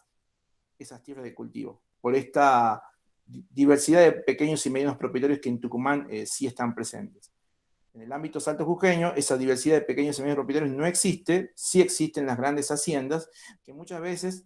esas tierras de cultivo, por esta diversidad de pequeños y medianos propietarios que en Tucumán sí están presentes. En el ámbito salto-jujeño, esa diversidad de pequeños y medianos propietarios no existe, sí existen las grandes haciendas, que muchas veces,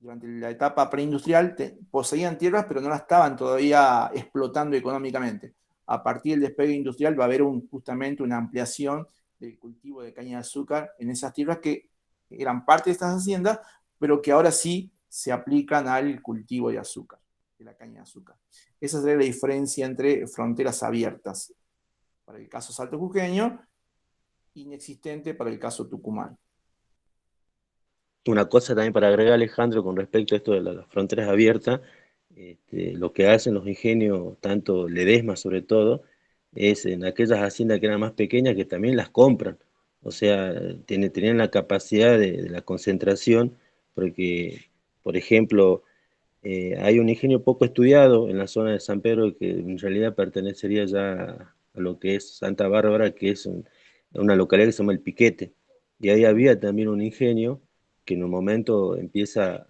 durante la etapa preindustrial, poseían tierras, pero no las estaban todavía explotando económicamente. A partir del despegue industrial va a haber justamente una ampliación del cultivo de caña de azúcar en esas tierras que eran parte de estas haciendas, pero que ahora sí se aplican al cultivo de azúcar, de la caña de azúcar. Esa sería la diferencia entre fronteras abiertas para el caso salto jujeño, inexistente para el caso tucumano. Una cosa también para agregar, Alejandro, con respecto a esto de las fronteras abiertas, lo que hacen los ingenios, tanto Ledesma sobre todo, es en aquellas haciendas que eran más pequeñas que también las compran. O sea, tenían la capacidad de la concentración, porque, por ejemplo, hay un ingenio poco estudiado en la zona de San Pedro que en realidad pertenecería ya a lo que es Santa Bárbara, que es una localidad que se llama El Piquete. Y ahí había también un ingenio que en un momento empieza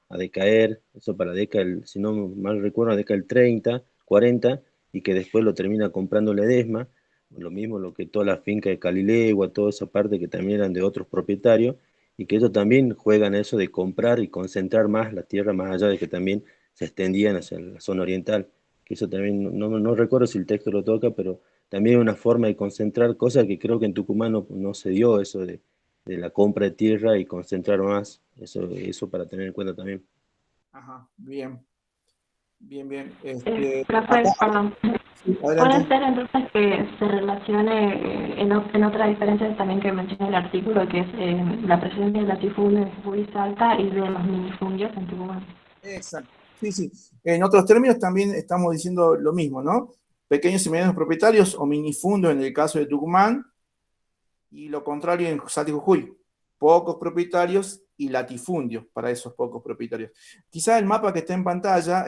a decaer, eso para la década, si no mal recuerdo, la década del 30, 40, y que después lo termina comprando Ledesma, lo mismo lo que toda la finca de Calilegua, toda esa parte que también eran de otros propietarios, y que ellos también juegan a eso de comprar y concentrar más la tierra, más allá de que también se extendían hacia la zona oriental, que eso también, no recuerdo si el texto lo toca, pero también es una forma de concentrar cosas que creo que en Tucumán no se dio, eso de la compra de tierra y concentrar más, eso para tener en cuenta también. Ajá, bien, bien. Profe, perdón. Sí, Puede adelante. ser entonces que se relacione en otra diferencia también que menciona el artículo, que es la presencia del latifundio en Jujuy y Salta y de los minifundios en Tucumán. Exacto. Sí. En otros términos también estamos diciendo lo mismo, ¿no? Pequeños y medianos propietarios o minifundos en el caso de Tucumán, y lo contrario en Salta y Jujuy. Pocos propietarios y latifundios para esos pocos propietarios. Quizá el mapa que está en pantalla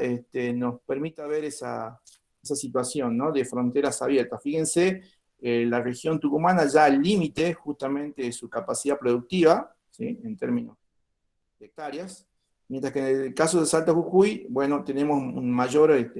nos permita ver esa situación, ¿no? De fronteras abiertas. Fíjense, la región tucumana ya al límite justamente de su capacidad productiva, ¿sí? En términos de hectáreas, mientras que en el caso de Salta Jujuy, bueno, tenemos un mayor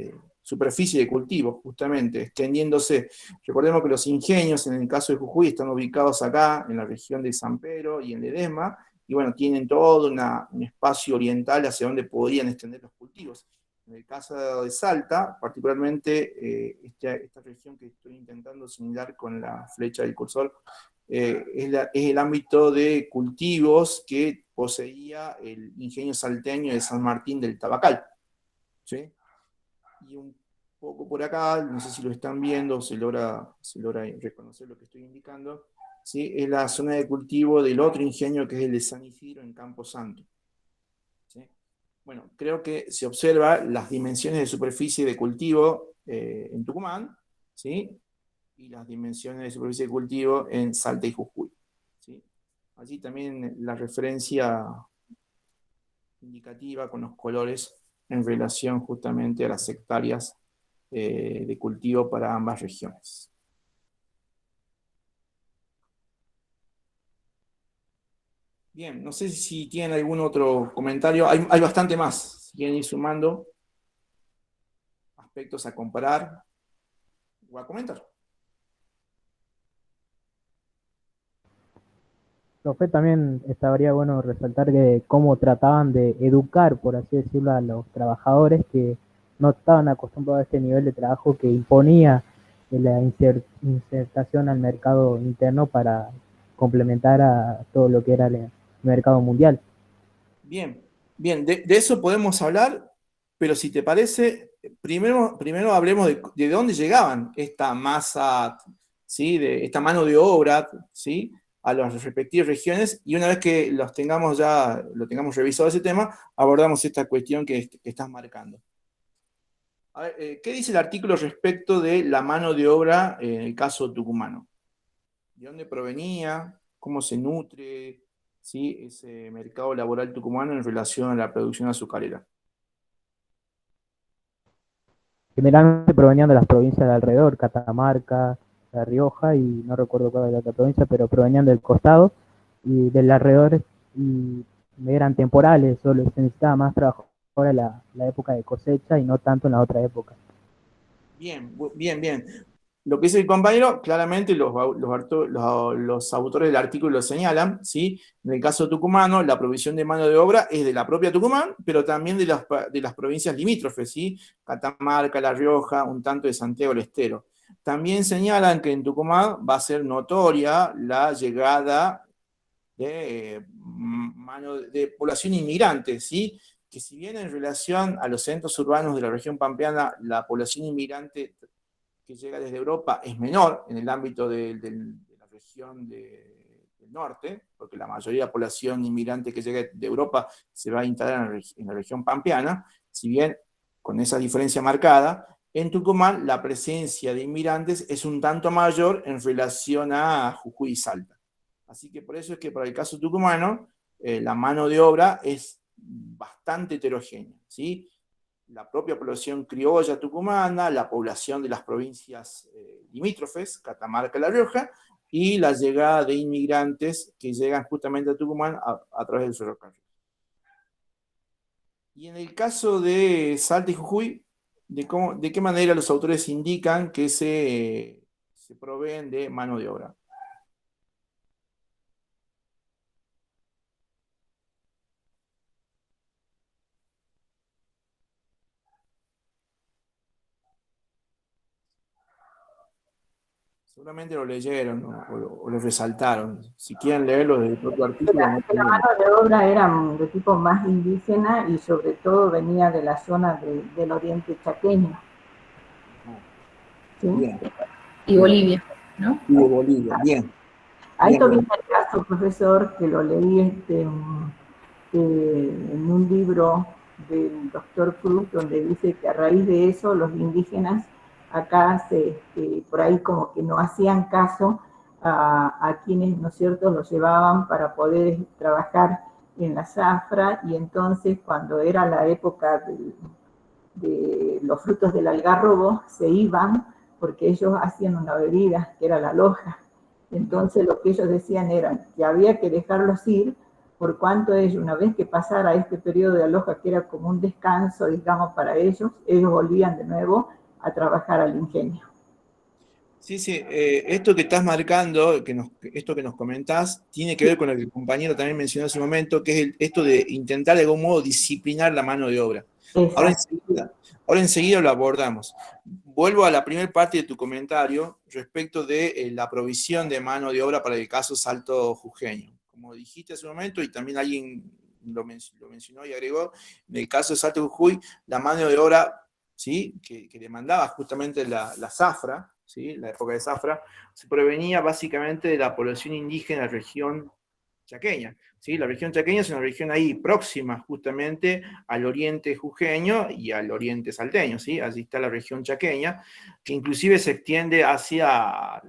superficie de cultivo, justamente, extendiéndose. Recordemos que los ingenios, en el caso de Jujuy, están ubicados acá, en la región de San Pedro y en Ledesma, y bueno, tienen todo un espacio oriental hacia donde podrían extender los cultivos. En el caso de Salta, particularmente esta región que estoy intentando señalar con la flecha del cursor, es el ámbito de cultivos que poseía el ingenio salteño de San Martín del Tabacal. ¿Sí? Y un poco por acá, no sé si lo están viendo, se logra reconocer lo que estoy indicando, ¿sí? Es la zona de cultivo del otro ingenio que es el de San Isidro en Campo Santo. ¿Sí? Bueno, creo que se observa las dimensiones de superficie de cultivo en Tucumán, ¿sí? Y las dimensiones de superficie de cultivo en Salta y Jujuy. ¿Sí? Allí también la referencia indicativa con los colores en relación justamente a las hectáreas de cultivo para ambas regiones. Bien, no sé si tienen algún otro comentario. Hay bastante más. Si quieren ir sumando aspectos a comparar o a comentar. Profe, también estaría bueno resaltar que cómo trataban de educar, por así decirlo, a los trabajadores que no estaban acostumbrados a este nivel de trabajo que imponía la insertación al mercado interno para complementar a todo lo que era el mercado mundial. Bien, de eso podemos hablar, pero si te parece, primero hablemos de dónde llegaban esta masa, ¿sí? De esta mano de obra, ¿sí? A las respectivas regiones, y una vez que lo tengamos revisado ese tema, abordamos esta cuestión que estás marcando. A ver, ¿qué dice el artículo respecto de la mano de obra en el caso tucumano? ¿De dónde provenía? ¿Cómo se nutre? ¿Sí? Ese mercado laboral tucumano en relación a la producción azucarera. generalmente provenían de las provincias de alrededor, Catamarca, La Rioja y no recuerdo cuál era la otra provincia, pero provenían del costado y del alrededor y eran temporales, solo se necesitaba más trabajo ahora la época de cosecha y no tanto en la otra época. Bien, bien, bien. Lo que dice el compañero, claramente los autores del artículo lo señalan, ¿sí? En el caso tucumano, la provisión de mano de obra es de la propia Tucumán, pero también de las provincias limítrofes, ¿sí? Catamarca, La Rioja, un tanto de Santiago del Estero. También señalan que en Tucumán va a ser notoria la llegada de población inmigrante, ¿sí? Que si bien en relación a los centros urbanos de la región pampeana, la población inmigrante que llega desde Europa es menor en el ámbito de la región del norte, porque la mayoría de la población inmigrante que llega de Europa se va a instalar en la región pampeana, si bien con esa diferencia marcada, en Tucumán la presencia de inmigrantes es un tanto mayor en relación a Jujuy y Salta. Así que por eso es que para el caso tucumano, la mano de obra es bastante heterogénea, ¿sí? La propia población criolla tucumana, la población de las provincias limítrofes, Catamarca y La Rioja, y la llegada de inmigrantes que llegan justamente a Tucumán a través del ferrocarril. Y en el caso de Salta y Jujuy, ¿de qué manera los autores indican que se proveen de mano de obra? Seguramente lo leyeron, ¿no? O lo resaltaron. Si quieren leerlo desde el propio artículo, no La mano de obra era de tipo más indígena y sobre todo venía de la zona del oriente chaqueño. ¿Sí? Bien. Y Bolivia, ¿no? Y de Bolivia, bien. Ahí también hay el caso, profesor, que lo leí en un libro del doctor Cruz, donde dice que a raíz de eso los indígenas acá por ahí como que no hacían caso a quienes, ¿no es cierto?, los llevaban para poder trabajar en la zafra, y entonces cuando era la época de los frutos del algarrobo se iban porque ellos hacían una bebida que era la loja. Entonces lo que ellos decían era que había que dejarlos ir, por cuanto ellos, una vez que pasara este periodo de aloja, que era como un descanso, digamos, para ellos volvían de nuevo a trabajar al ingenio. Sí, sí, esto que estás marcando, esto que nos comentás, tiene que ver con lo que el compañero también mencionó hace un momento, que es esto de intentar de algún modo disciplinar la mano de obra. Ahora enseguida lo abordamos. Vuelvo a la primera parte de tu comentario respecto de la provisión de mano de obra para el caso Salto Jujeño. Como dijiste hace un momento, y también alguien lo mencionó y agregó, en el caso de Salto Jujuy, la mano de obra, ¿sí?, que demandaba justamente la zafra, ¿sí?, la época de zafra, se provenía básicamente de la población indígena de la región chaqueña, ¿sí? La región chaqueña es una región ahí próxima justamente al oriente jujeño y al oriente salteño, ¿sí? Allí está la región chaqueña, que inclusive se extiende hacia...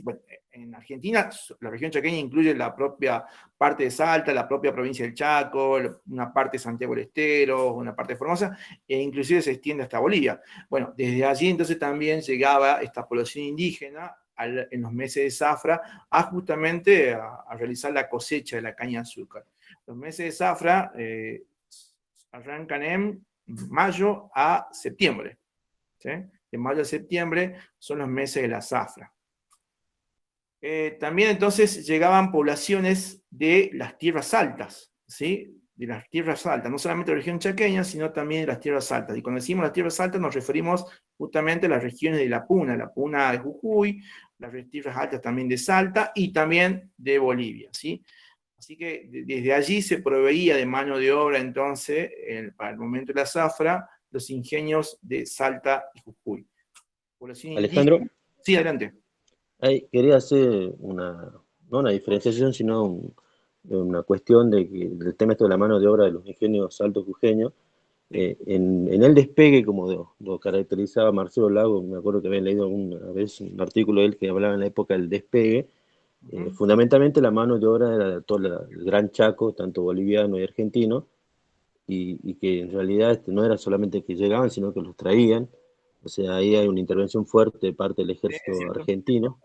bueno, en Argentina, la región chaqueña incluye la propia parte de Salta, la propia provincia del Chaco, una parte de Santiago del Estero, una parte de Formosa, e inclusive se extiende hasta Bolivia. Bueno, desde allí entonces también llegaba esta población indígena en los meses de zafra justamente a realizar la cosecha de la caña de azúcar. Los meses de zafra arrancan en mayo a septiembre, ¿sí? De mayo a septiembre son los meses de la zafra. También entonces llegaban poblaciones de las tierras altas, ¿sí? De las tierras altas, no solamente de la región chaqueña, sino también de las tierras altas. Y cuando decimos las tierras altas nos referimos justamente a las regiones de la Puna de Jujuy, las tierras altas también de Salta y también de Bolivia, ¿sí? Así que desde allí se proveía de mano de obra entonces, para el momento de la zafra, los ingenios de Salta y Jujuy. Alejandro. Sí, adelante. Quería hacer no una diferenciación, sino una cuestión del tema esto de la mano de obra de los ingenios saltos jujeños. En el despegue, como lo caracterizaba Marcelo Lago, me acuerdo que había leído alguna vez un artículo de él que hablaba en la época del despegue. Fundamentalmente la mano de obra era de todo el Gran Chaco, tanto boliviano y argentino, y que en realidad no era solamente que llegaban, sino que los traían. O sea, ahí hay una intervención fuerte de parte del ejército argentino,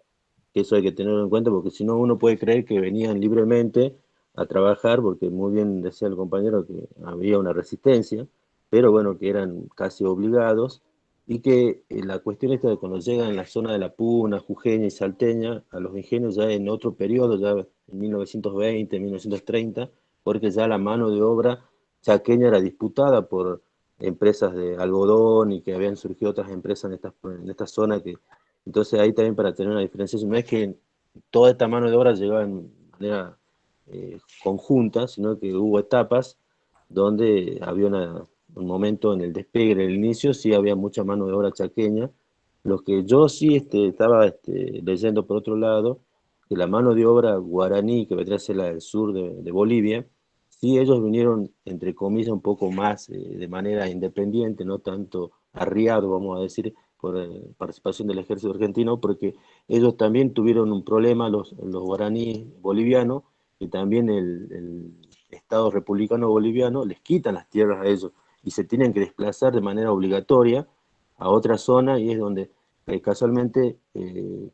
que eso hay que tenerlo en cuenta, porque si no uno puede creer que venían libremente a trabajar, porque muy bien decía el compañero que había una resistencia, pero bueno, que eran casi obligados, y que la cuestión esta de cuando llegan en la zona de la Puna, Jujeña y Salteña, a los ingenios ya en otro periodo, ya en 1920, 1930, porque ya la mano de obra chaqueña era disputada por empresas de algodón y que habían surgido otras empresas en esta zona que entonces ahí también para tener una diferenciación, no es que toda esta mano de obra llegaba en manera conjunta, sino que hubo etapas donde había un momento en el despegue, en el inicio, sí había mucha mano de obra chaqueña. Lo que yo sí estaba leyendo por otro lado, que la mano de obra guaraní, que vendría a ser la del sur de Bolivia, sí ellos vinieron, entre comillas, un poco más de manera independiente, no tanto arriados, vamos a decir, por participación del ejército argentino, porque ellos también tuvieron un problema, los guaraníes bolivianos, y también el Estado republicano boliviano les quitan las tierras a ellos y se tienen que desplazar de manera obligatoria a otra zona, y es donde casualmente,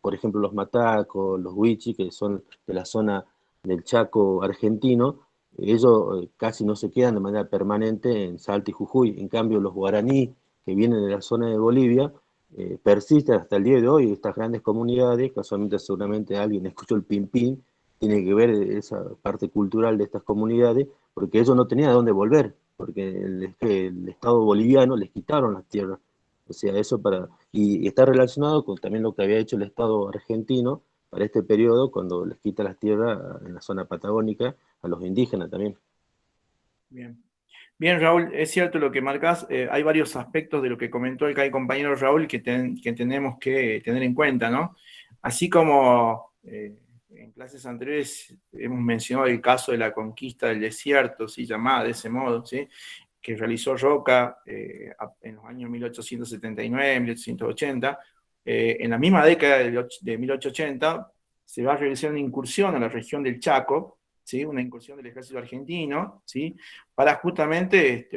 por ejemplo, los matacos, los huichi, que son de la zona del Chaco argentino, ellos casi no se quedan de manera permanente en Salta y Jujuy. En cambio, los guaraní que vienen de la zona de Bolivia persisten hasta el día de hoy. Estas grandes comunidades, casualmente seguramente alguien escuchó el Pimpín, tiene que ver esa parte cultural de estas comunidades, porque ellos no tenían a dónde volver, porque el Estado boliviano les quitaron las tierras. O sea, eso y está relacionado con también lo que había hecho el Estado argentino para este periodo, cuando les quita las tierras en la zona patagónica a los indígenas también. Bien. Bien, Raúl, es cierto lo que marcas. Hay varios aspectos de lo que comentó el compañero Raúl que tenemos que tener en cuenta, ¿no? Así como en clases anteriores hemos mencionado el caso de la conquista del desierto, ¿sí? Llamada de ese modo, ¿sí? Que realizó Roca en los años 1879, 1880. En la misma década de 1880 se va a realizar una incursión a la región del Chaco, ¿sí? Una incursión del ejército argentino, ¿sí? Para justamente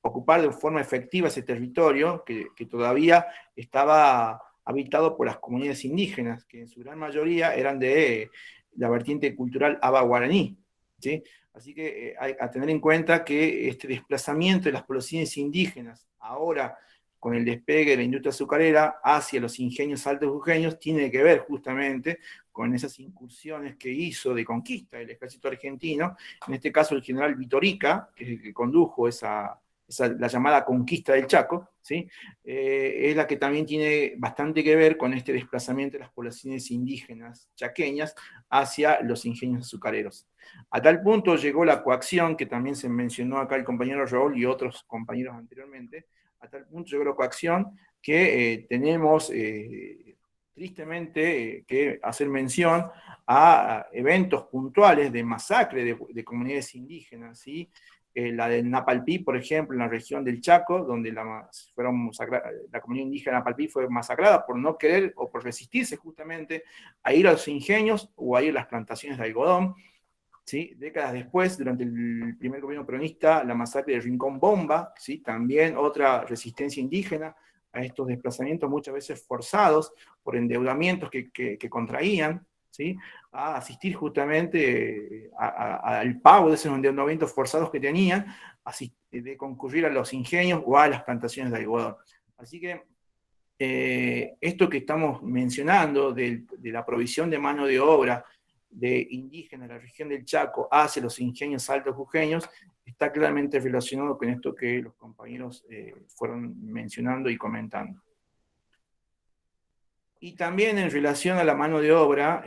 ocupar de forma efectiva ese territorio que todavía estaba habitado por las comunidades indígenas, que en su gran mayoría eran de la vertiente cultural aba-guaraní, ¿sí? Así que hay a tener en cuenta que este desplazamiento de las poblaciones indígenas, ahora con el despegue de la industria azucarera hacia los ingenios altos jujeños, tiene que ver justamente con esas incursiones que hizo de conquista el ejército argentino, en este caso el general Vitorica, que es el que condujo la llamada conquista del Chaco, ¿sí? Es la que también tiene bastante que ver con este desplazamiento de las poblaciones indígenas chaqueñas hacia los ingenios azucareros. A tal punto llegó la coacción, que también se mencionó acá el compañero Raúl y otros compañeros anteriormente, a tal punto llegó la coacción que tenemos tristemente que hacer mención a eventos puntuales de masacre de comunidades indígenas, ¿sí? La de Napalpí, por ejemplo, en la región del Chaco, donde la comunidad indígena Napalpí fue masacrada por no querer o por resistirse justamente a ir a los ingenios o a ir a las plantaciones de algodón. ¿Sí? Décadas después, durante el primer gobierno peronista, la masacre de Rincón Bomba, ¿sí? También otra resistencia indígena a estos desplazamientos muchas veces forzados por endeudamientos que contraían, ¿sí? A asistir justamente al pago de esos endeudamientos forzados que tenían, de concurrir a los ingenios o a las plantaciones de algodón. Así que esto que estamos mencionando de la provisión de mano de obra de indígenas de la región del Chaco hacia los ingenios altos jujeños está claramente relacionado con esto que los compañeros fueron mencionando y comentando. Y también en relación a la mano de obra,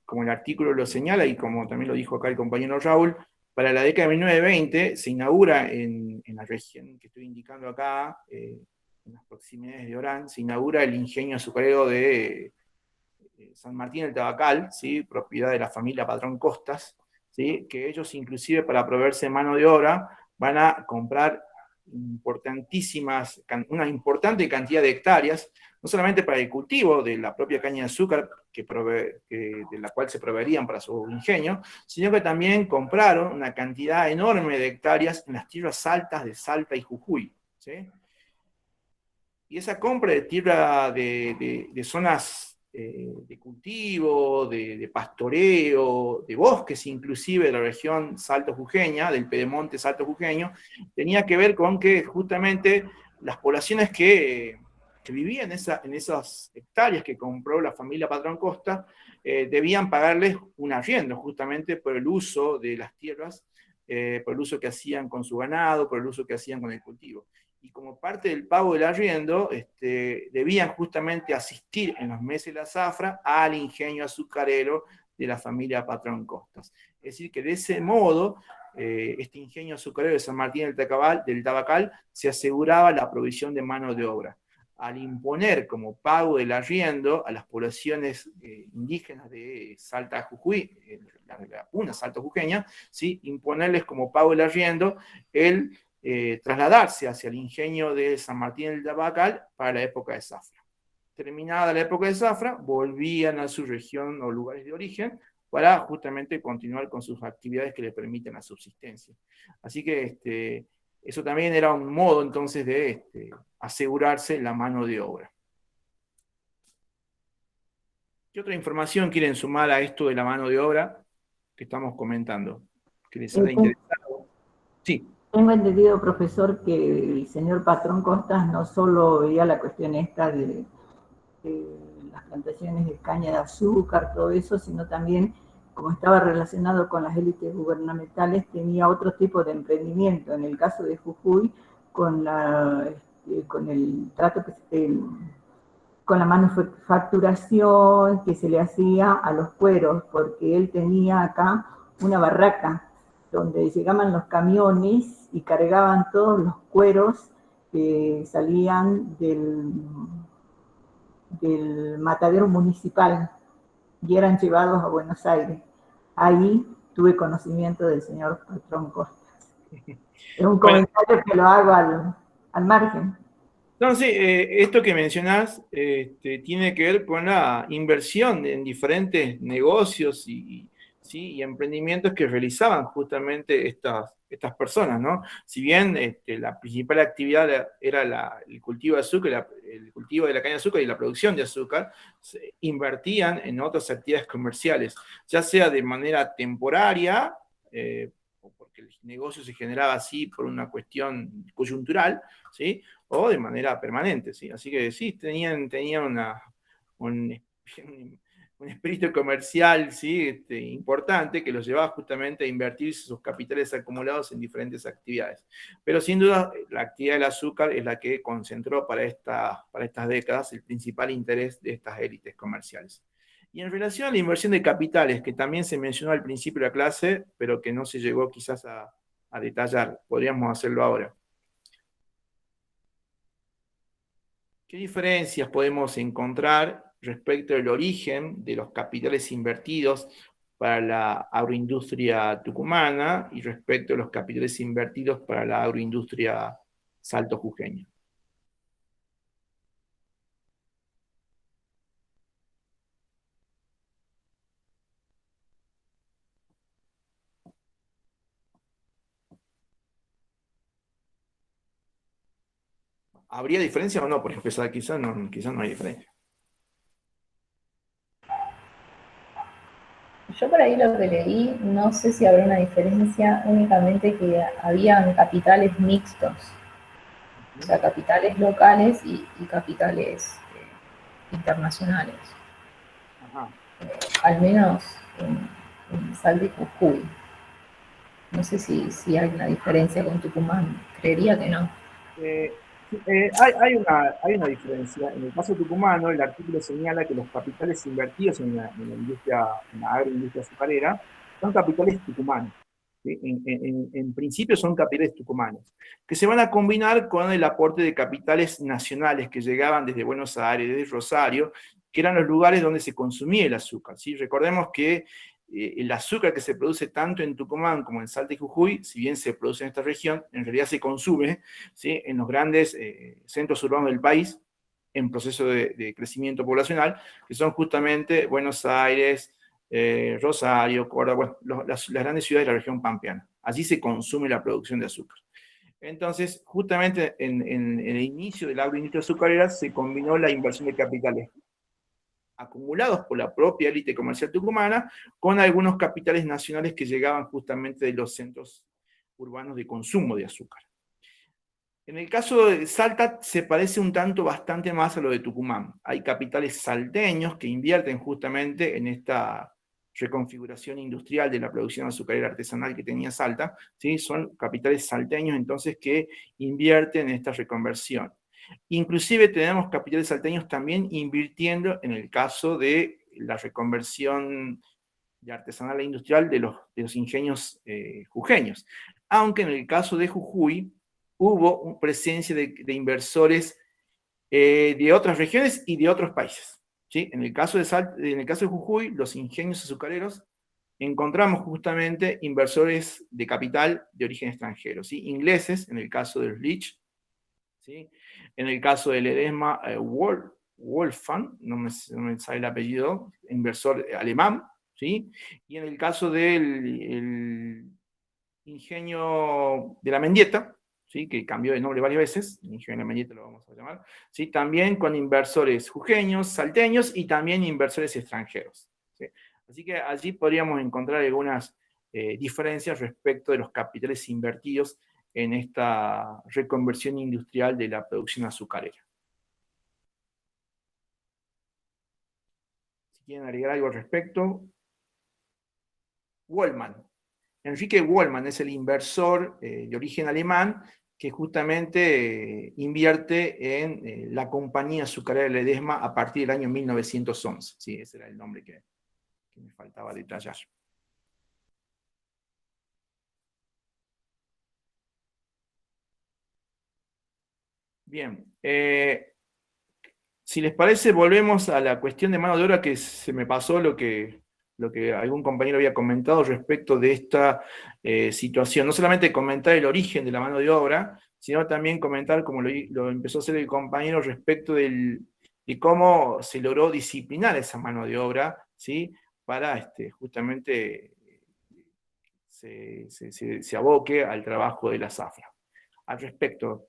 como el artículo lo señala y como también lo dijo acá el compañero Raúl, para la década de 1920 se inaugura en la región que estoy indicando acá, en las proximidades de Orán, se inaugura el ingenio azucarero de San Martín del Tabacal, ¿sí? Propiedad de la familia Patrón Costas, ¿sí? Que ellos inclusive para proveerse mano de obra van a comprar una importante cantidad de hectáreas no solamente para el cultivo de la propia caña de azúcar, de la cual se proveerían para su ingenio, sino que también compraron una cantidad enorme de hectáreas en las tierras altas de Salta y Jujuy, ¿sí? Y esa compra de tierra de zonas de cultivo, de pastoreo, de bosques inclusive de la región salto-jujeña, del pedemonte salto-jujeño, tenía que ver con que justamente las poblaciones que vivían en esas hectáreas que compró la familia Patrón Costa, debían pagarles un arriendo justamente por el uso de las tierras, por el uso que hacían con su ganado, por el uso que hacían con el cultivo. Y como parte del pago del arriendo, debían justamente asistir en los meses de la zafra al ingenio azucarero de la familia Patrón Costas. Es decir, que de ese modo, este ingenio azucarero de San Martín del Tabacal se aseguraba la provisión de mano de obra. Al imponer como pago del arriendo a las poblaciones indígenas de Salta Jujuy, la puna salto jujeña, ¿sí? Imponerles como pago del arriendo el trasladarse hacia el ingenio de San Martín del Tabacal para la época de zafra. Terminada la época de zafra, volvían a su región o lugares de origen para justamente continuar con sus actividades que les permiten la subsistencia. Así que eso también era un modo entonces de asegurarse la mano de obra. ¿Qué otra información quieren sumar a esto de la mano de obra que estamos comentando? ¿Que les haya interesado? Sí. Tengo entendido, profesor, que el señor Patrón Costas no solo veía la cuestión esta de las plantaciones de caña de azúcar, todo eso, sino también, como estaba relacionado con las élites gubernamentales, tenía otro tipo de emprendimiento. En el caso de Jujuy, con el trato con la manufacturación que se le hacía a los cueros, porque él tenía acá una barraca donde llegaban los camiones y cargaban todos los cueros que salían del matadero municipal y eran llevados a Buenos Aires. Ahí tuve conocimiento del señor Patrón Costas. Es un comentario que lo hago al margen. No, sí, esto que mencionás tiene que ver con la inversión en diferentes negocios y emprendimientos que realizaban justamente estas personas, ¿no? Si bien la principal actividad era el cultivo de azúcar, el cultivo de la caña de azúcar y la producción de azúcar, se invertían en otras actividades comerciales, ya sea de manera temporaria, o porque el negocio se generaba así por una cuestión coyuntural, ¿sí? O de manera permanente, ¿sí? Así que sí, tenían un espíritu comercial, ¿sí? Importante que los llevaba justamente a invertir sus capitales acumulados en diferentes actividades. Pero sin duda, la actividad del azúcar es la que concentró para estas décadas el principal interés de estas élites comerciales. Y en relación a la inversión de capitales, que también se mencionó al principio de la clase, pero que no se llegó quizás a detallar, podríamos hacerlo ahora. ¿Qué diferencias podemos encontrar respecto del origen de los capitales invertidos para la agroindustria tucumana y respecto a los capitales invertidos para la agroindustria salto-jujeña? ¿Habría diferencia o no? Por empezar, quizás no hay diferencia. Yo por ahí lo que leí, no sé si habrá una diferencia, únicamente que habían capitales mixtos, o sea, capitales locales y capitales internacionales. Ajá. Al menos en Salta y Jujuy. No sé si hay una diferencia con Tucumán, creería que no. Hay una diferencia. En el caso tucumano, el artículo señala que los capitales invertidos en la agroindustria azucarera son capitales tucumanos. ¿Sí? En principio son capitales tucumanos, que se van a combinar con el aporte de capitales nacionales que llegaban desde Buenos Aires, desde Rosario, que eran los lugares donde se consumía el azúcar. ¿Sí? Recordemos que el azúcar que se produce tanto en Tucumán como en Salta y Jujuy, si bien se produce en esta región, en realidad se consume, ¿sí? En los grandes centros urbanos del país, en proceso de crecimiento poblacional, que son justamente Buenos Aires, Rosario, Córdoba, bueno, las grandes ciudades de la región pampeana. Allí se consume la producción de azúcar. Entonces, justamente en el inicio de la agroindustria azucarera se combinó la inversión de capitales acumulados por la propia élite comercial tucumana con algunos capitales nacionales que llegaban justamente de los centros urbanos de consumo de azúcar. En el caso de Salta se parece un tanto bastante más a lo de Tucumán. Hay capitales salteños que invierten justamente en esta reconfiguración industrial de la producción azucarera artesanal que tenía Salta, ¿sí? Son capitales salteños entonces que invierten en esta reconversión. Inclusive tenemos capitales salteños también invirtiendo en el caso de la reconversión de artesanal e industrial de los ingenios jujeños. Aunque en el caso de Jujuy hubo presencia de inversores de otras regiones y de otros países. ¿Sí? En el caso de Jujuy, los ingenios azucareros, encontramos justamente inversores de capital de origen extranjero, ¿sí? Ingleses, en el caso de Leach, ¿sí? En el caso del Ledesma Wolfgang, no me sale el apellido, inversor alemán, ¿sí? Y en el caso del ingenio de la Mendieta, ¿sí? Que cambió de nombre varias veces, el ingenio de la Mendieta lo vamos a llamar, ¿sí? También con inversores jujeños, salteños y también inversores extranjeros, ¿sí? Así que allí podríamos encontrar algunas diferencias respecto de los capitales invertidos en esta reconversión industrial de la producción azucarera. Si quieren agregar algo al respecto. Wollmann. Enrique Wollmann es el inversor de origen alemán que justamente invierte en la compañía azucarera Ledesma a partir del año 1911. Sí, ese era el nombre que me faltaba detallar. Bien, si les parece, volvemos a la cuestión de mano de obra, que se me pasó lo que algún compañero había comentado respecto de esta situación. No solamente comentar el origen de la mano de obra, sino también comentar, como lo empezó a hacer el compañero, respecto de cómo se logró disciplinar esa mano de obra, ¿sí? Para justamente se aboque al trabajo de la zafra. Al respecto,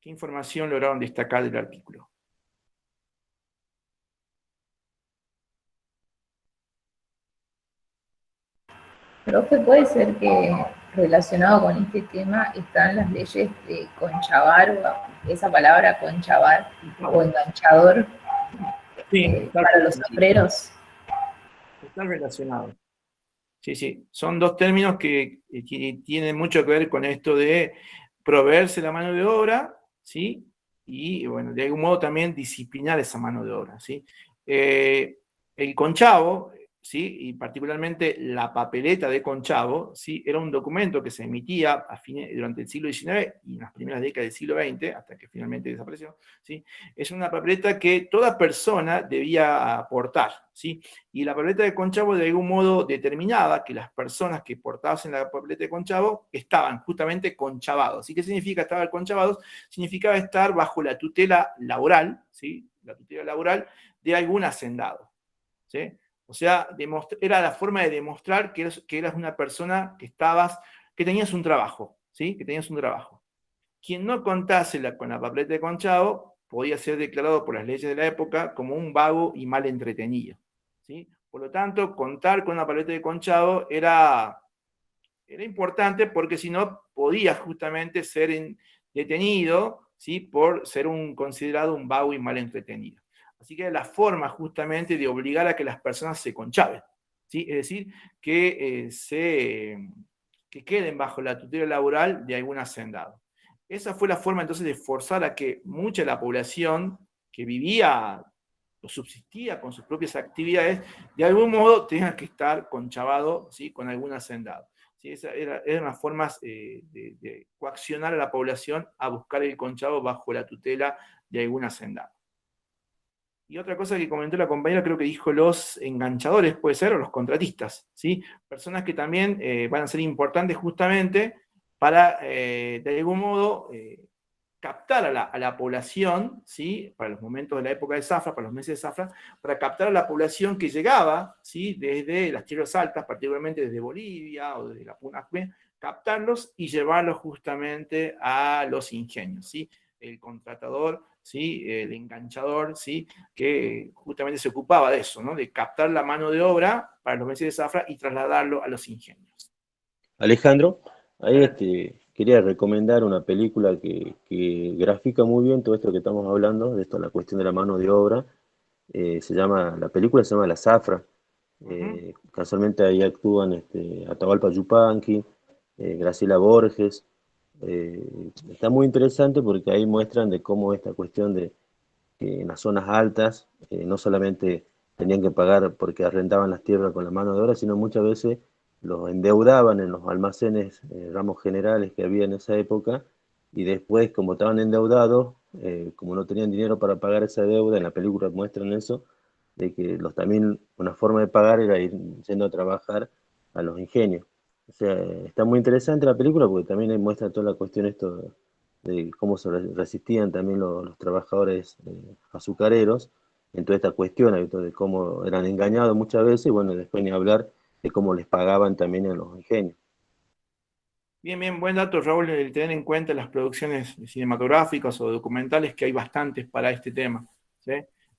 ¿qué información lograron destacar del artículo? Profe, puede ser que relacionado con este tema están las leyes de conchavar, esa palabra conchavar o enganchador, sí, para los obreros. Están relacionados. Sí, sí. Son dos términos que tienen mucho que ver con esto de proveerse la mano de obra, ¿sí? Y, bueno, de algún modo también disciplinar esa mano de obra, ¿sí? El conchavo, ¿sí? Y particularmente la papeleta de conchavo, ¿sí? Era un documento que se emitía durante el siglo XIX y en las primeras décadas del siglo XX, hasta que finalmente desapareció, ¿sí? Es una papeleta que toda persona debía aportar, ¿sí? Y la papeleta de conchavo de algún modo determinaba que las personas que portaban la papeleta de conchavo estaban justamente conchavados. ¿Y qué significa estar conchavados? Significaba estar bajo la tutela laboral, ¿sí? La tutela laboral de algún hacendado, ¿sí? O sea, era la forma de demostrar que eras una persona que tenías un trabajo, ¿sí? Que tenías un trabajo. Quien no contase con la papeleta de conchavo podía ser declarado por las leyes de la época como un vago y mal entretenido, ¿sí? Por lo tanto, contar con una papeleta de conchavo era importante, porque si no podías justamente ser detenido, ¿sí? Por ser considerado un vago y mal entretenido. Así que era la forma justamente de obligar a que las personas se conchaven, ¿sí? Es decir, que queden bajo la tutela laboral de algún hacendado. Esa fue la forma entonces de forzar a que mucha de la población que vivía o subsistía con sus propias actividades, de algún modo tenga que estar conchavado, ¿sí? Con algún hacendado. ¿Sí? Eran las formas de coaccionar a la población a buscar el conchavo bajo la tutela de algún hacendado. Y otra cosa que comentó la compañera, creo que dijo los enganchadores, puede ser, o los contratistas, ¿sí? Personas que también van a ser importantes justamente para, de algún modo, captar a la población, ¿sí? Para los momentos de la época de zafra, para los meses de zafra, para captar a la población que llegaba, ¿sí? Desde las tierras altas, particularmente desde Bolivia o desde la Punacue, captarlos y llevarlos justamente a los ingenios, ¿sí? El contratador, ¿sí? El enganchador, ¿sí? Que justamente se ocupaba de eso, ¿no? De captar la mano de obra para los meses de zafra y trasladarlo a los ingenios. Alejandro, ahí quería recomendar una película que grafica muy bien todo esto que estamos hablando, de esto, la cuestión de la mano de obra. La película se llama La Zafra. Casualmente ahí actúan Atahualpa Yupanqui, Graciela Borges. Está muy interesante porque ahí muestran de cómo esta cuestión de que en las zonas altas no solamente tenían que pagar porque arrendaban las tierras con la mano de obra, sino muchas veces los endeudaban en los almacenes, ramos generales que había en esa época, y después, como estaban endeudados, como no tenían dinero para pagar esa deuda, en la película muestran eso, de que también una forma de pagar era ir yendo a trabajar a los ingenios. O sea, está muy interesante la película porque también ahí muestra toda la cuestión esto de cómo se resistían también los trabajadores azucareros en toda esta cuestión, de cómo eran engañados muchas veces, y bueno, después ni hablar de cómo les pagaban también en los ingenios. Bien, bien, buen dato, Raúl, el tener en cuenta las producciones cinematográficas o documentales, que hay bastantes para este tema, ¿sí?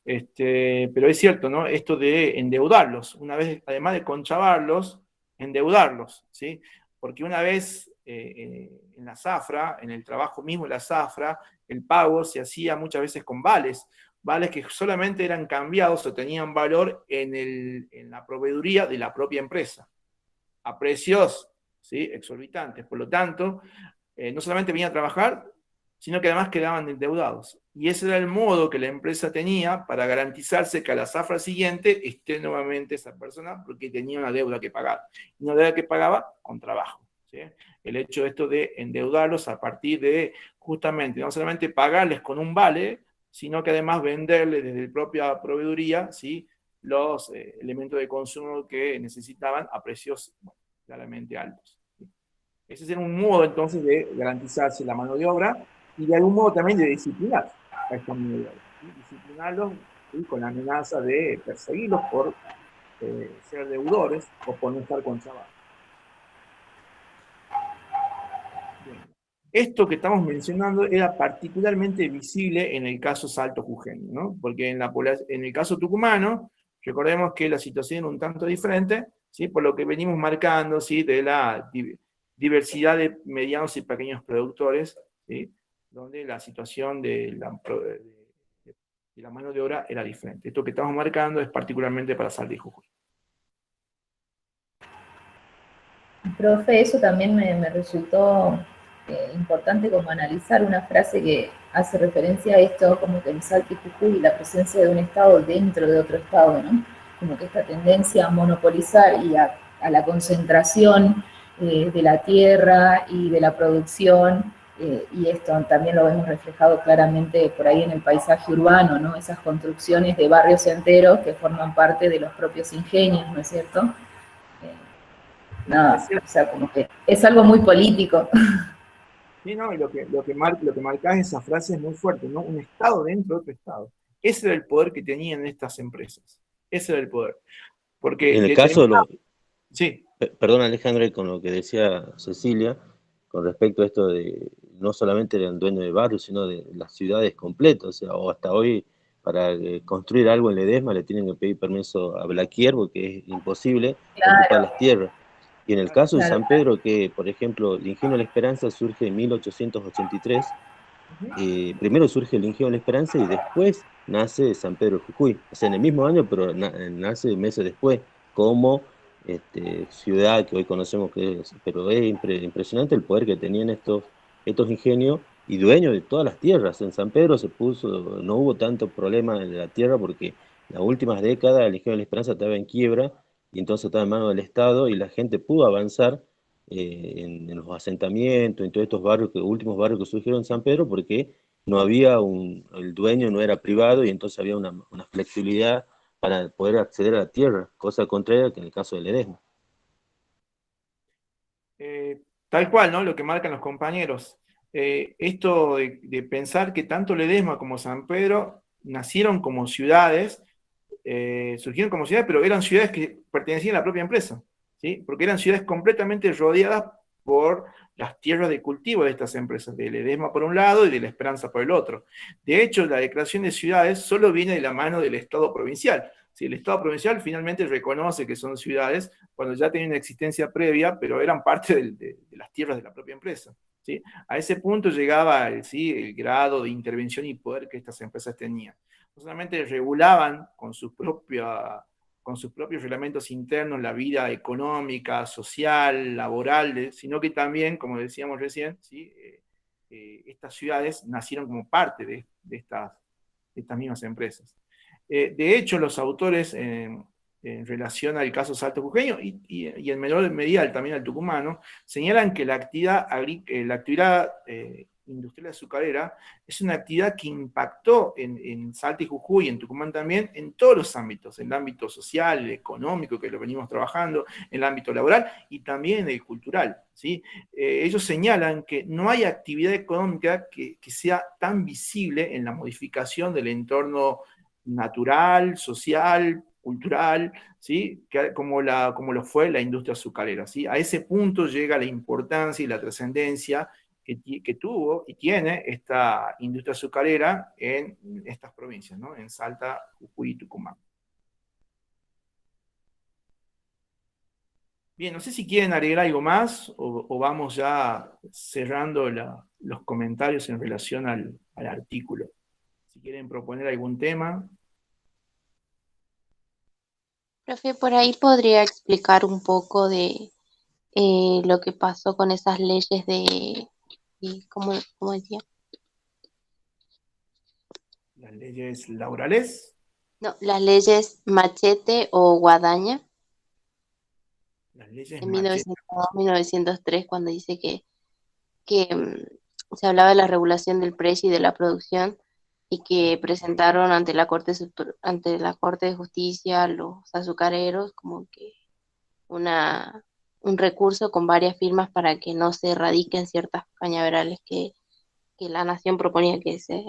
Pero es cierto, ¿no? Esto de endeudarlos, una vez, además de conchavarlos, endeudarlos, ¿sí? Porque una vez en la zafra, en el trabajo mismo de la zafra, el pago se hacía muchas veces con vales que solamente eran cambiados o tenían valor en la proveeduría de la propia empresa, a precios, ¿sí? Exorbitantes. Por lo tanto, no solamente venían a trabajar, sino que además quedaban endeudados. Y ese era el modo que la empresa tenía para garantizarse que a la zafra siguiente esté nuevamente esa persona, porque tenía una deuda que pagar. Y una deuda que pagaba con trabajo, ¿sí? El hecho de esto de endeudarlos a partir de justamente no solamente pagarles con un vale, sino que además venderles desde la propia proveeduría, ¿sí? Los elementos de consumo que necesitaban a precios claramente altos. Ese es un modo entonces de garantizarse la mano de obra y de algún modo también de disciplinar a esta mano de obra. ¿Sí? Disciplinarlos, ¿sí? Con la amenaza de perseguirlos por ser deudores o por no estar con trabajo. Esto que estamos mencionando era particularmente visible en el caso Salto Jujeño, ¿no? Porque en el caso tucumano, recordemos que la situación era un tanto diferente, ¿sí? Por lo que venimos marcando, ¿sí? De la diversidad de medianos y pequeños productores, ¿sí? Donde la situación de la mano de obra era diferente. Esto que estamos marcando es particularmente para Salta y Jujuy. Profe, eso también me resultó importante como analizar una frase que hace referencia a esto, como que en Salta y Jujuy la presencia de un Estado dentro de otro Estado, ¿no? Como que esta tendencia a monopolizar y a la concentración de la tierra y de la producción, y esto también lo vemos reflejado claramente por ahí en el paisaje urbano, ¿no? Esas construcciones de barrios enteros que forman parte de los propios ingenios, ¿no es cierto? Nada, o sea, como que es algo muy político. Sí, no, y lo que marcás esa frase es muy fuerte, ¿no? Un Estado dentro de otro Estado. Ese era el poder que tenían estas empresas. Ese era el poder. Porque en el caso de sí. Perdón, Alejandro, con lo que decía Cecilia, con respecto a esto de no solamente eran dueños de barrios, sino de las ciudades completas, o sea, o hasta hoy para construir algo en Ledesma le tienen que pedir permiso a Blaquier porque es imposible ocupar las tierras. Y en el caso de San Pedro, que por ejemplo el Ingenio La Esperanza surge en 1883, primero surge el Ingenio La Esperanza y después nace San Pedro de Jujuy, o sea, en el mismo año, pero nace meses después, como ciudad que hoy conocemos pero es impresionante el poder que tenían estos ingenios y dueños de todas las tierras. En San Pedro no hubo tanto problema de la tierra porque en las últimas décadas el Ingenio de la Esperanza estaba en quiebra y entonces estaba en manos del Estado y la gente pudo avanzar en los asentamientos, en todos estos últimos barrios que surgieron en San Pedro porque no había el dueño no era privado y entonces había una flexibilidad para poder acceder a la tierra, cosa contraria que en el caso de Ledesma. Tal cual, ¿no? Lo que marcan los compañeros. esto de pensar que tanto Ledesma como San Pedro nacieron como ciudades, surgieron como ciudades, pero eran ciudades que pertenecían a la propia empresa, ¿sí? Porque eran ciudades completamente rodeadas por las tierras de cultivo de estas empresas, de Ledesma por un lado y de La Esperanza por el otro. De hecho, la declaración de ciudades solo viene de la mano del Estado provincial. ¿Sí? El Estado provincial finalmente reconoce que son ciudades cuando ya tenían una existencia previa, pero eran parte de las tierras de la propia empresa. ¿Sí? A ese punto llegaba ¿sí? el grado de intervención y poder que estas empresas tenían. No solamente regulaban con sus propios reglamentos internos la vida económica, social, laboral, sino que también, como decíamos recién, ¿sí? Estas ciudades nacieron como parte de estas mismas empresas. De hecho, los autores en relación al caso Salto Jujeño y en menor medida también al tucumano, señalan que la actividad industrial azucarera es una actividad que impactó en Salta y Jujuy, en Tucumán también, en todos los ámbitos, en el ámbito social, el económico, que lo venimos trabajando, en el ámbito laboral y también en el cultural. ¿Sí? Ellos señalan que no hay actividad económica que sea tan visible en la modificación del entorno natural, social, cultural, ¿sí? Como lo fue la industria azucarera. ¿Sí? A ese punto llega la importancia y la trascendencia que tuvo y tiene esta industria azucarera en estas provincias, ¿no? En Salta, Jujuy y Tucumán. Bien, no sé si quieren agregar algo más o vamos ya cerrando los comentarios en relación al artículo. Si quieren proponer algún tema. Profe, por ahí podría explicar un poco de lo que pasó con esas leyes ¿cómo decía? Las leyes laborales. No, las leyes Machete o Guadaña. Las leyes En Machete. 1903, cuando dice que se hablaba de la regulación del precio y de la producción y que presentaron ante la ante la Corte de Justicia los azucareros como que un recurso con varias firmas para que no se erradiquen ciertas cañaverales que la nación proponía que se...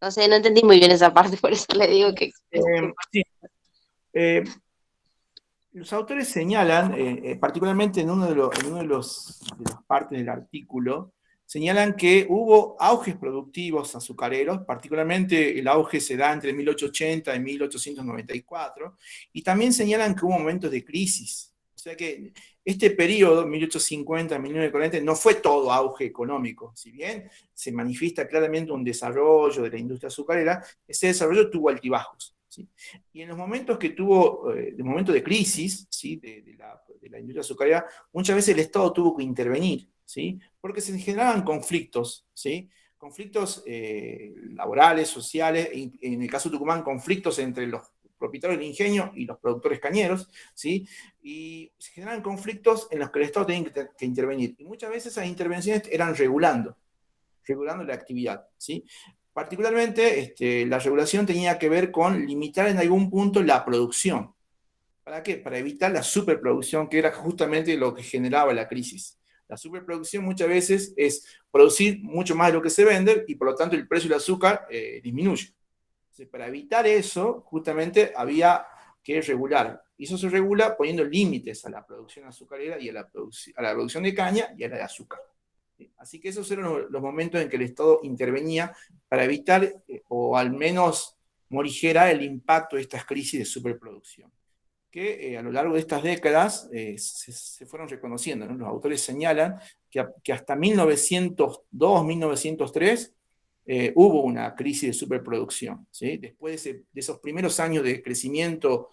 No sé, no entendí muy bien esa parte, por eso le digo que... Sí. Los autores señalan, particularmente en una de las partes del artículo, señalan que hubo auges productivos azucareros, particularmente el auge se da entre 1880 y 1894, y también señalan que hubo momentos de crisis. O sea que este periodo, 1850-1940, no fue todo auge económico. Si bien se manifiesta claramente un desarrollo de la industria azucarera, ese desarrollo tuvo altibajos. ¿Sí? Y en los momentos que tuvo, de momentos de crisis, ¿sí? de la industria azucarera, muchas veces el Estado tuvo que intervenir, ¿sí? Porque se generaban conflictos, ¿sí? Conflictos laborales, sociales, en el caso de Tucumán, conflictos entre los propietarios del ingenio y los productores cañeros, ¿sí? Y se generaban conflictos en los que el Estado tenía que intervenir. Y muchas veces esas intervenciones eran regulando la actividad, ¿sí? Particularmente, la regulación tenía que ver con limitar en algún punto la producción. ¿Para qué? Para evitar la superproducción, que era justamente lo que generaba la crisis. La superproducción muchas veces es producir mucho más de lo que se vende y por lo tanto el precio del azúcar disminuye. Entonces, para evitar eso, justamente había que regular. Y eso se regula poniendo límites a la producción azucarera y a la producción de caña y a la de azúcar. Así que esos eran los momentos en que el Estado intervenía para evitar o al menos morigerar el impacto de estas crisis de superproducción, que a lo largo de estas décadas se fueron reconociendo, ¿no? Los autores señalan que hasta 1902, 1903 hubo una crisis de superproducción, ¿sí? Después de esos primeros años de crecimiento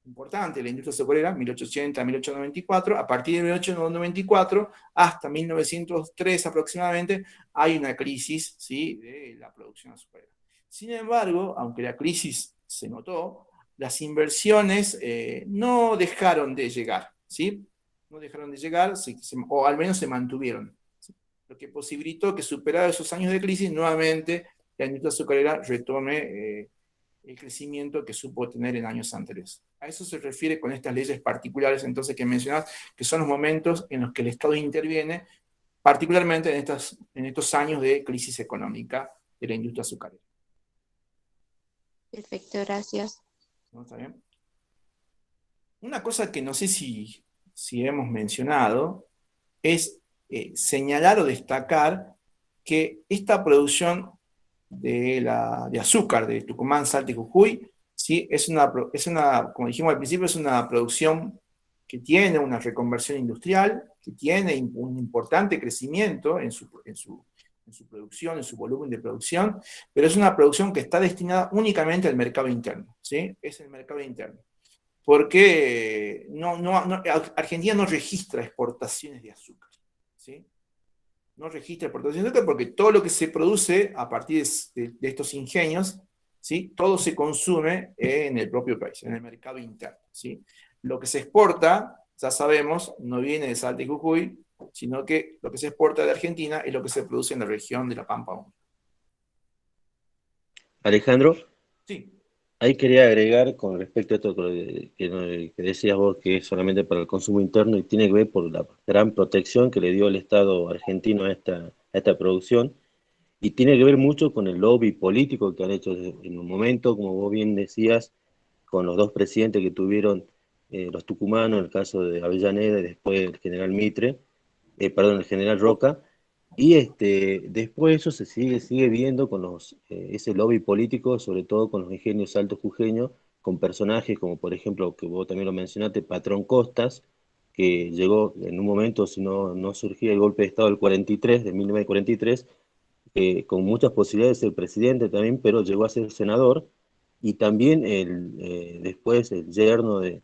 importante de la industria azucarera, 1880 a 1894, a partir de 1894 hasta 1903 aproximadamente, hay una crisis, ¿sí? de la producción azucarera. Sin embargo, aunque la crisis se notó, las inversiones no dejaron de llegar, ¿sí? No dejaron de llegar, o al menos se mantuvieron, ¿sí? Lo que posibilitó que, superados esos años de crisis, nuevamente la industria azucarera retome el crecimiento que supo tener en años anteriores. A eso se refiere con estas leyes particulares, entonces, que mencionás, que son los momentos en los que el Estado interviene particularmente en estos años de crisis económica de la industria azucarera. Perfecto, gracias. ¿No? ¿Está bien? Una cosa que no sé si hemos mencionado es señalar o destacar que esta producción de azúcar de Tucumán, Salta y Jujuy, ¿sí? es una, como dijimos al principio, es una producción que tiene una reconversión industrial, que tiene un importante crecimiento en su producción, en su volumen de producción, pero es una producción que está destinada únicamente al mercado interno, ¿sí? Es el mercado interno. Porque Argentina no registra exportaciones de azúcar, ¿sí? No registra exportaciones de azúcar porque todo lo que se produce a partir de estos ingenios, ¿sí? Todo se consume en el propio país, en el mercado interno, ¿sí? Lo que se exporta, ya sabemos, no viene de Salta y Jujuy, sino que lo que se exporta de Argentina es lo que se produce en la región de la Pampa Húmeda. Alejandro, Sí. ahí quería agregar con respecto a esto que decías vos, que es solamente para el consumo interno y tiene que ver por la gran protección que le dio el Estado argentino a esta producción, y tiene que ver mucho con el lobby político que han hecho en un momento, como vos bien decías, con los dos presidentes que tuvieron los tucumanos, en el caso de Avellaneda y después el general Mitre, el general Roca, y después eso se sigue viendo con ese lobby político, sobre todo con los ingenios altos jujeños, con personajes como por ejemplo, que vos también lo mencionaste, Patrón Costas, que llegó en un momento, si no surgía el golpe de Estado del 43, de 1943, con muchas posibilidades de ser presidente también, pero llegó a ser senador, y también después el yerno de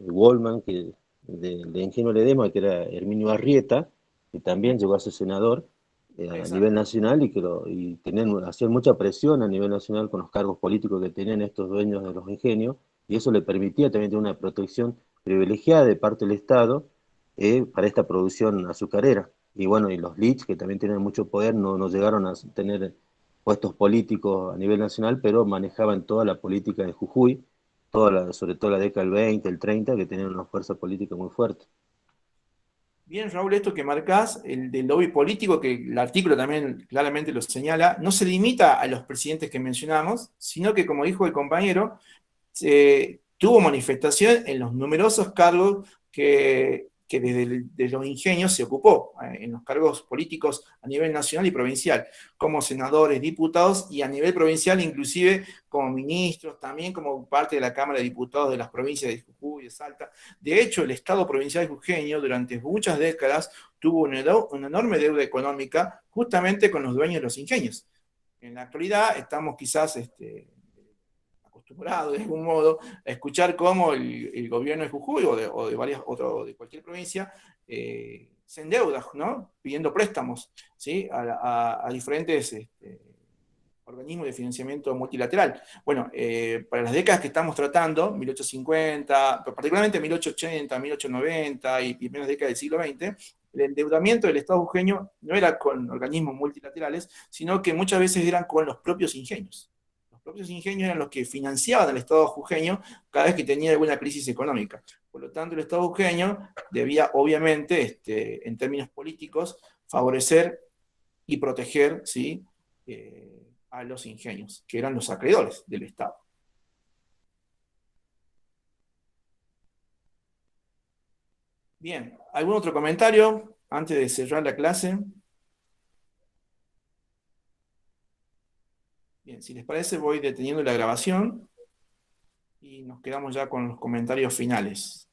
Goldman, de Ingenio Ledesma, que era Herminio Arrieta, que también llegó a ser senador a nivel nacional y hacían mucha presión a nivel nacional con los cargos políticos que tenían estos dueños de los ingenios, y eso le permitía también tener una protección privilegiada de parte del Estado para esta producción azucarera. Y bueno, y los Lich, que también tienen mucho poder, no llegaron a tener puestos políticos a nivel nacional, pero manejaban toda la política de Jujuy, sobre todo la década del 20, el 30, que tenían una fuerza política muy fuerte. Bien, Raúl, esto que marcás, el del lobby político, que el artículo también claramente lo señala, no se limita a los presidentes que mencionamos, sino que, como dijo el compañero, tuvo manifestación en los numerosos cargos que desde los ingenios se ocupó, en los cargos políticos a nivel nacional y provincial, como senadores, diputados, y a nivel provincial inclusive como ministros, también como parte de la Cámara de Diputados de las provincias de Jujuy y de Salta. De hecho, el Estado provincial jujeño durante muchas décadas tuvo una enorme deuda económica justamente con los dueños de los ingenios. En la actualidad estamos quizás acostumbrado de algún modo a escuchar cómo el gobierno de Jujuy o de cualquier provincia se endeuda, ¿no? Pidiendo préstamos, ¿sí? a diferentes organismos de financiamiento multilateral. Bueno, para las décadas que estamos tratando, 1850, particularmente 1880, 1890 y primeras décadas del siglo XX, el endeudamiento del Estado jujeño no era con organismos multilaterales, sino que muchas veces eran con los propios ingenios. Los propios ingenios eran los que financiaban al Estado jujeño cada vez que tenía alguna crisis económica. Por lo tanto, el Estado jujeño debía, obviamente, en términos políticos, favorecer y proteger, ¿sí? A los ingenios, que eran los acreedores del Estado. Bien, ¿algún otro comentario antes de cerrar la clase? Bien, si les parece voy deteniendo la grabación y nos quedamos ya con los comentarios finales.